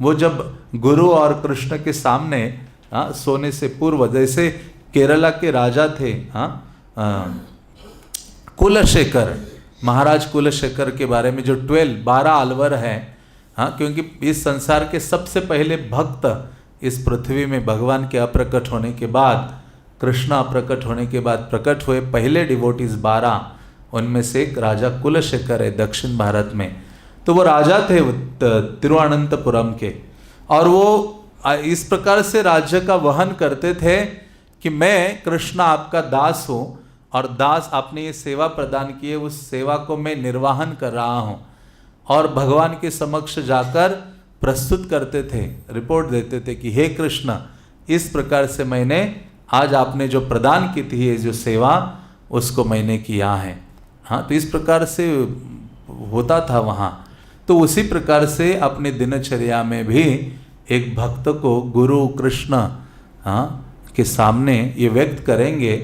वो जब गुरु और कृष्ण के सामने सोने से पूर्व, जैसे केरला के राजा थे कुलशेखर, महाराज कुलशेखर के बारे में जो 12 अलवर है, क्योंकि इस संसार के सबसे पहले भक्त इस पृथ्वी में भगवान के अप्रकट होने के बाद, कृष्ण अप्रकट होने के बाद प्रकट हुए पहले डिवोटीज 12, उनमें से एक राजा कुलशेखर है दक्षिण भारत में। तो वो राजा थे तिरुवनंतपुरम के, और वो इस प्रकार से राज्य का वहन करते थे कि मैं कृष्ण आपका दास हूँ और दास आपने ये सेवा प्रदान की है, उस सेवा को मैं निर्वाहन कर रहा हूँ। और भगवान के समक्ष जाकर प्रस्तुत करते थे, रिपोर्ट देते थे कि हे कृष्ण, इस प्रकार से मैंने आज आपने जो प्रदान की थी ये जो सेवा, उसको मैंने किया है। तो इस प्रकार से होता था वहाँ। तो उसी प्रकार से अपने दिनचर्या में भी एक भक्त को गुरु कृष्ण के सामने ये व्यक्त करेंगे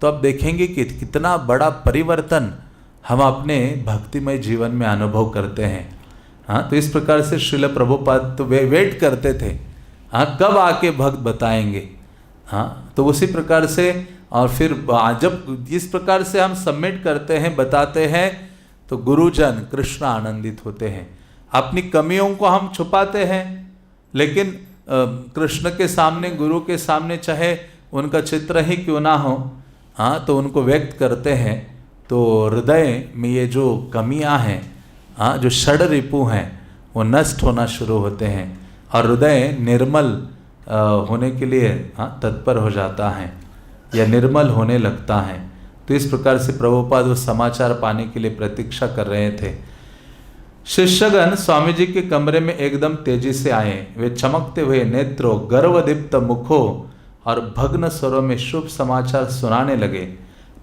तो आप देखेंगे कि कितना बड़ा परिवर्तन हम अपने भक्तिमय जीवन में अनुभव करते हैं। तो इस प्रकार से श्रील प्रभुपाद तो वे वेट करते थे, कब आके भक्त बताएंगे। तो उसी प्रकार से, और फिर जब इस प्रकार से हम सबमिट करते हैं, बताते हैं, तो गुरुजन कृष्ण आनंदित होते हैं। अपनी कमियों को हम छुपाते हैं, लेकिन कृष्ण के सामने, गुरु के सामने, चाहे उनका चित्र ही क्यों ना हो, तो उनको व्यक्त करते हैं तो हृदय में ये जो कमियां हैं, हाँ, जो षड रिपु हैं, वो नष्ट होना शुरू होते हैं और हृदय निर्मल होने के लिए, हाँ, तत्पर हो जाता है या निर्मल होने लगता है। तो इस प्रकार से प्रभुपाद वो समाचार पाने के लिए प्रतीक्षा कर रहे थे। शिष्यगण स्वामी जी के कमरे में एकदम तेजी से आए। वे चमकते हुए नेत्रों, गर्वदीप्त मुखों और भग्न स्वरों में शुभ समाचार सुनाने लगे।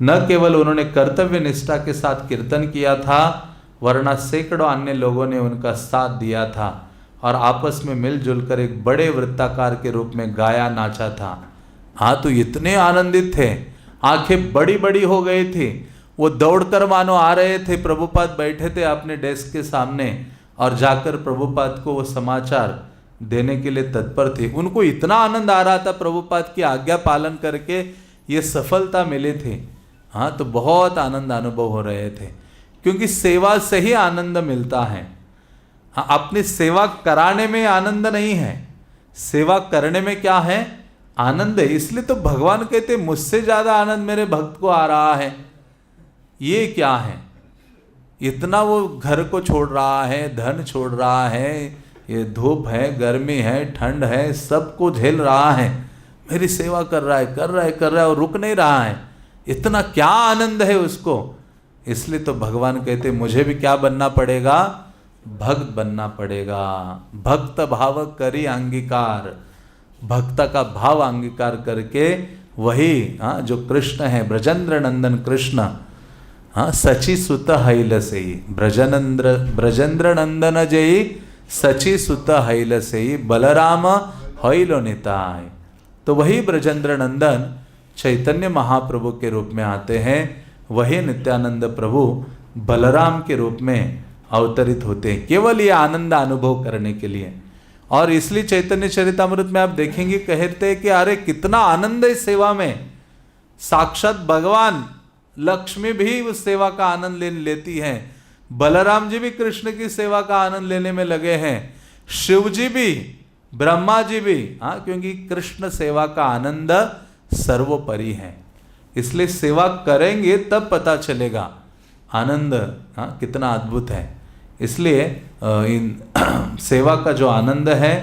न केवल उन्होंने कर्तव्य निष्ठा के साथ कीर्तन किया था, वरना सैकड़ों अन्य लोगों ने उनका साथ दिया था और आपस में मिलजुल कर एक बड़े वृत्ताकार के रूप में गाया नाचा था। हाँ, तो इतने आनंदित थे, आंखें बड़ी बड़ी हो गई थी। वो दौड़कर मानो आ रहे थे। प्रभुपाद बैठे थे अपने डेस्क के सामने और जाकर प्रभुपाद को वो समाचार देने के लिए तत्पर थे। उनको इतना आनंद आ रहा था, प्रभुपाद की आज्ञा पालन करके ये सफलता मिली थी। हाँ, तो बहुत आनंद अनुभव हो रहे थे, क्योंकि सेवा से ही आनंद मिलता है। हाँ, अपनी सेवा कराने में आनंद नहीं है, सेवा करने में क्या है, आनंद है। इसलिए तो भगवान कहते मुझसे ज्यादा आनंद मेरे भक्त को आ रहा है। ये क्या है, इतना वो घर को छोड़ रहा है, धन छोड़ रहा है, ये धूप है, गर्मी है, ठंड है, सबको झेल रहा है, मेरी सेवा कर रहा है और रुक नहीं रहा है। इतना क्या आनंद है उसको। इसलिए तो भगवान कहते मुझे भी क्या बनना पड़ेगा, भक्त बनना पड़ेगा। भक्त भाव करी अंगीकार, भक्त का भाव अंगीकार करके वही, हाँ, जो कृष्ण है, ब्रजेंद्र नंदन कृष्ण, हाँ, सची सुत हैल से, ब्रजेंद्र नंदन जय सची सुत हैल से, बलराम हैलो निताय। तो वही ब्रजेंद्र नंदन चैतन्य महाप्रभु के रूप में आते हैं, वही नित्यानंद प्रभु बलराम के रूप में अवतरित होते हैं, केवल ये आनंद अनुभव करने के लिए। और इसलिए चैतन्य चरितामृत में आप देखेंगे, कहते हैं कि अरे कितना आनंद है सेवा में। साक्षात भगवान लक्ष्मी भी उस सेवा का आनंद लेती हैं, बलराम जी भी कृष्ण की सेवा का आनंद लेने में लगे हैं, शिव जी भी, ब्रह्मा जी भी, हाँ, क्योंकि कृष्ण सेवा का आनंद सर्वोपरि है। इसलिए सेवा करेंगे तब पता चलेगा आनंद, हाँ, कितना अद्भुत है। इसलिए इन सेवा का जो आनंद है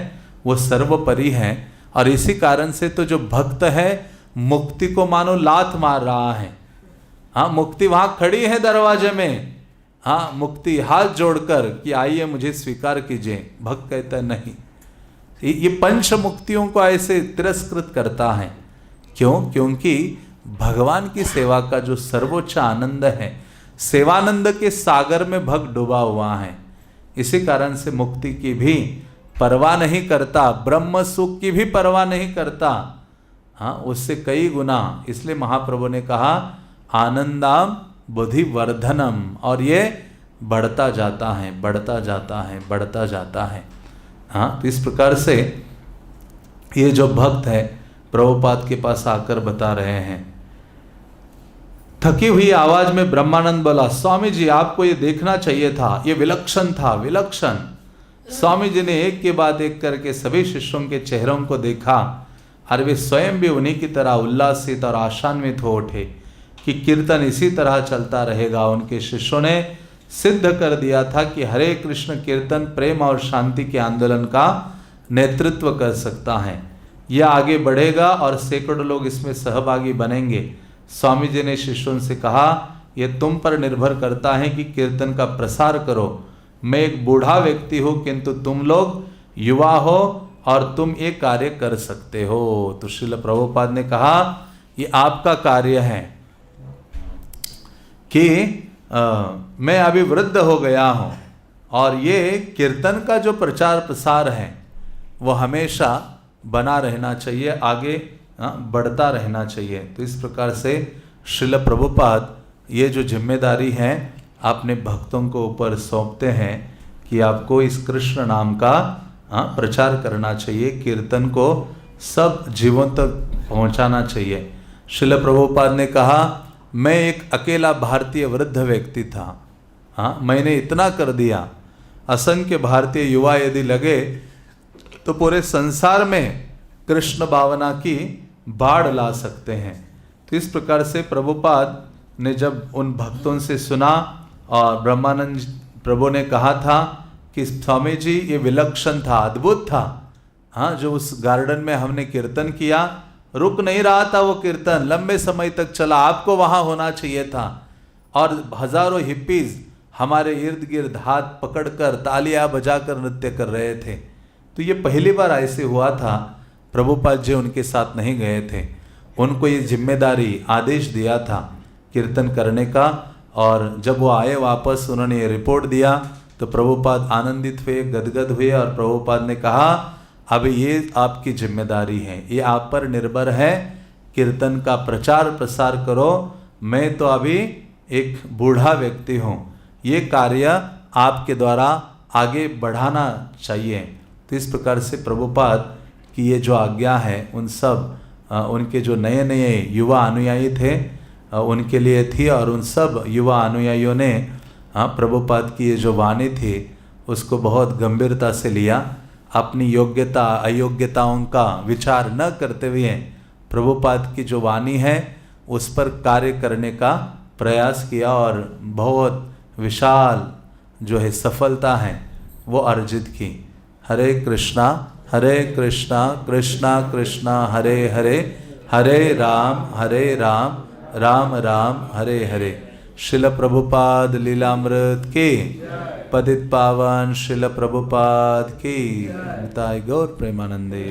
वो सर्वोपरि है। और इसी कारण से तो जो भक्त है मुक्ति को मानो लात मार रहा है। हाँ, मुक्ति वहां खड़ी है दरवाजे में, हाँ, मुक्ति हाथ जोड़कर कि आइए मुझे स्वीकार कीजिए। भक्त कहता है नहीं, ये पंच मुक्तियों को ऐसे तिरस्कृत करता है। क्यों? क्योंकि भगवान की सेवा का जो सर्वोच्च आनंद है, सेवानंद के सागर में भक्त डूबा हुआ है। इसी कारण से मुक्ति की भी परवाह नहीं करता, ब्रह्म सुख की भी परवाह नहीं करता, हाँ, उससे कई गुना। इसलिए महाप्रभु ने कहा आनंदाम बुद्धि वर्धनम, और ये बढ़ता जाता है, बढ़ता जाता है, बढ़ता जाता है। हाँ, तो इस प्रकार से ये जो भक्त है प्रभुपाद के पास आकर बता रहे हैं। थकी हुई आवाज में ब्रह्मानंद बोला, स्वामी जी आपको ये देखना चाहिए था, ये विलक्षण था, विलक्षण। स्वामी जी ने एक के बाद एक करके सभी शिष्यों के चेहरों को देखा और वे स्वयं भी उन्हीं की तरह उल्लासित और आशान्वित हो उठे कि कीर्तन इसी तरह चलता रहेगा। उनके शिष्यों ने सिद्ध कर दिया था कि हरे कृष्ण कीर्तन प्रेम और शांति के आंदोलन का नेतृत्व कर सकता है। यह आगे बढ़ेगा और सैकड़ों लोग इसमें सहभागी बनेंगे। स्वामी जी ने शिष्यों से कहा, यह तुम पर निर्भर करता है कि कीर्तन का प्रसार करो। मैं एक बूढ़ा व्यक्ति हूँ, किंतु तुम लोग युवा हो और तुम ये कार्य कर सकते हो। तो श्रील प्रभुपाद ने कहा, ये आपका कार्य है कि मैं अभी वृद्ध हो गया हूँ और ये कीर्तन का जो प्रचार प्रसार है वो हमेशा बना रहना चाहिए, आगे बढ़ता रहना चाहिए। तो इस प्रकार से श्रील प्रभुपाद ये जो जिम्मेदारी है अपने भक्तों को ऊपर सौंपते हैं कि आपको इस कृष्ण नाम का प्रचार करना चाहिए, कीर्तन को सब जीवों तक पहुंचाना चाहिए। श्रील प्रभुपाद ने कहा, मैं एक अकेला भारतीय वृद्ध व्यक्ति था, हाँ, मैंने इतना कर दिया। असंख्य भारतीय युवा यदि लगे तो पूरे संसार में कृष्ण भावना की बाढ़ ला सकते हैं। तो इस प्रकार से प्रभुपाद ने जब उन भक्तों से सुना और ब्रह्मानंद प्रभु ने कहा था कि स्वामी जी ये विलक्षण था, अद्भुत था। हाँ, जो उस गार्डन में हमने कीर्तन किया, रुक नहीं रहा था वो कीर्तन, लंबे समय तक चला, आपको वहाँ होना चाहिए था। और हजारों हिप्पीज हमारे इर्द गिर्द हाथ पकड़कर तालियां बजाकर नृत्य कर रहे थे। तो ये पहली बार ऐसे हुआ था। प्रभुपाद जी उनके साथ नहीं गए थे, उनको ये जिम्मेदारी आदेश दिया था कीर्तन करने का। और जब वो आए वापस, उन्होंने ये रिपोर्ट दिया तो प्रभुपाद आनंदित हुए, गदगद हुए। और प्रभुपाद ने कहा अब ये आपकी जिम्मेदारी है, ये आप पर निर्भर है, कीर्तन का प्रचार प्रसार करो। मैं तो अभी एक बूढ़ा व्यक्ति हूँ, ये कार्य आपके द्वारा आगे बढ़ाना चाहिए। तो इस प्रकार से प्रभुपाद की ये जो आज्ञा है उन सब उनके जो नए नए युवा अनुयायी थे उनके लिए थी। और उन सब युवा अनुयायियों ने प्रभुपाद की ये जो वाणी थी उसको बहुत गंभीरता से लिया। अपनी योग्यता अयोग्यताओं का विचार न करते हुए प्रभुपाद की जो वाणी है उस पर कार्य करने का प्रयास किया और बहुत विशाल जो है सफलता है वो अर्जित की। हरे कृष्णा कृष्णा कृष्णा हरे हरे, हरे राम राम राम हरे हरे। शिल प्रभुपाद लीलामृत की, पतित पावन शिल प्रभुपाद की। गौर प्रेमानंदे।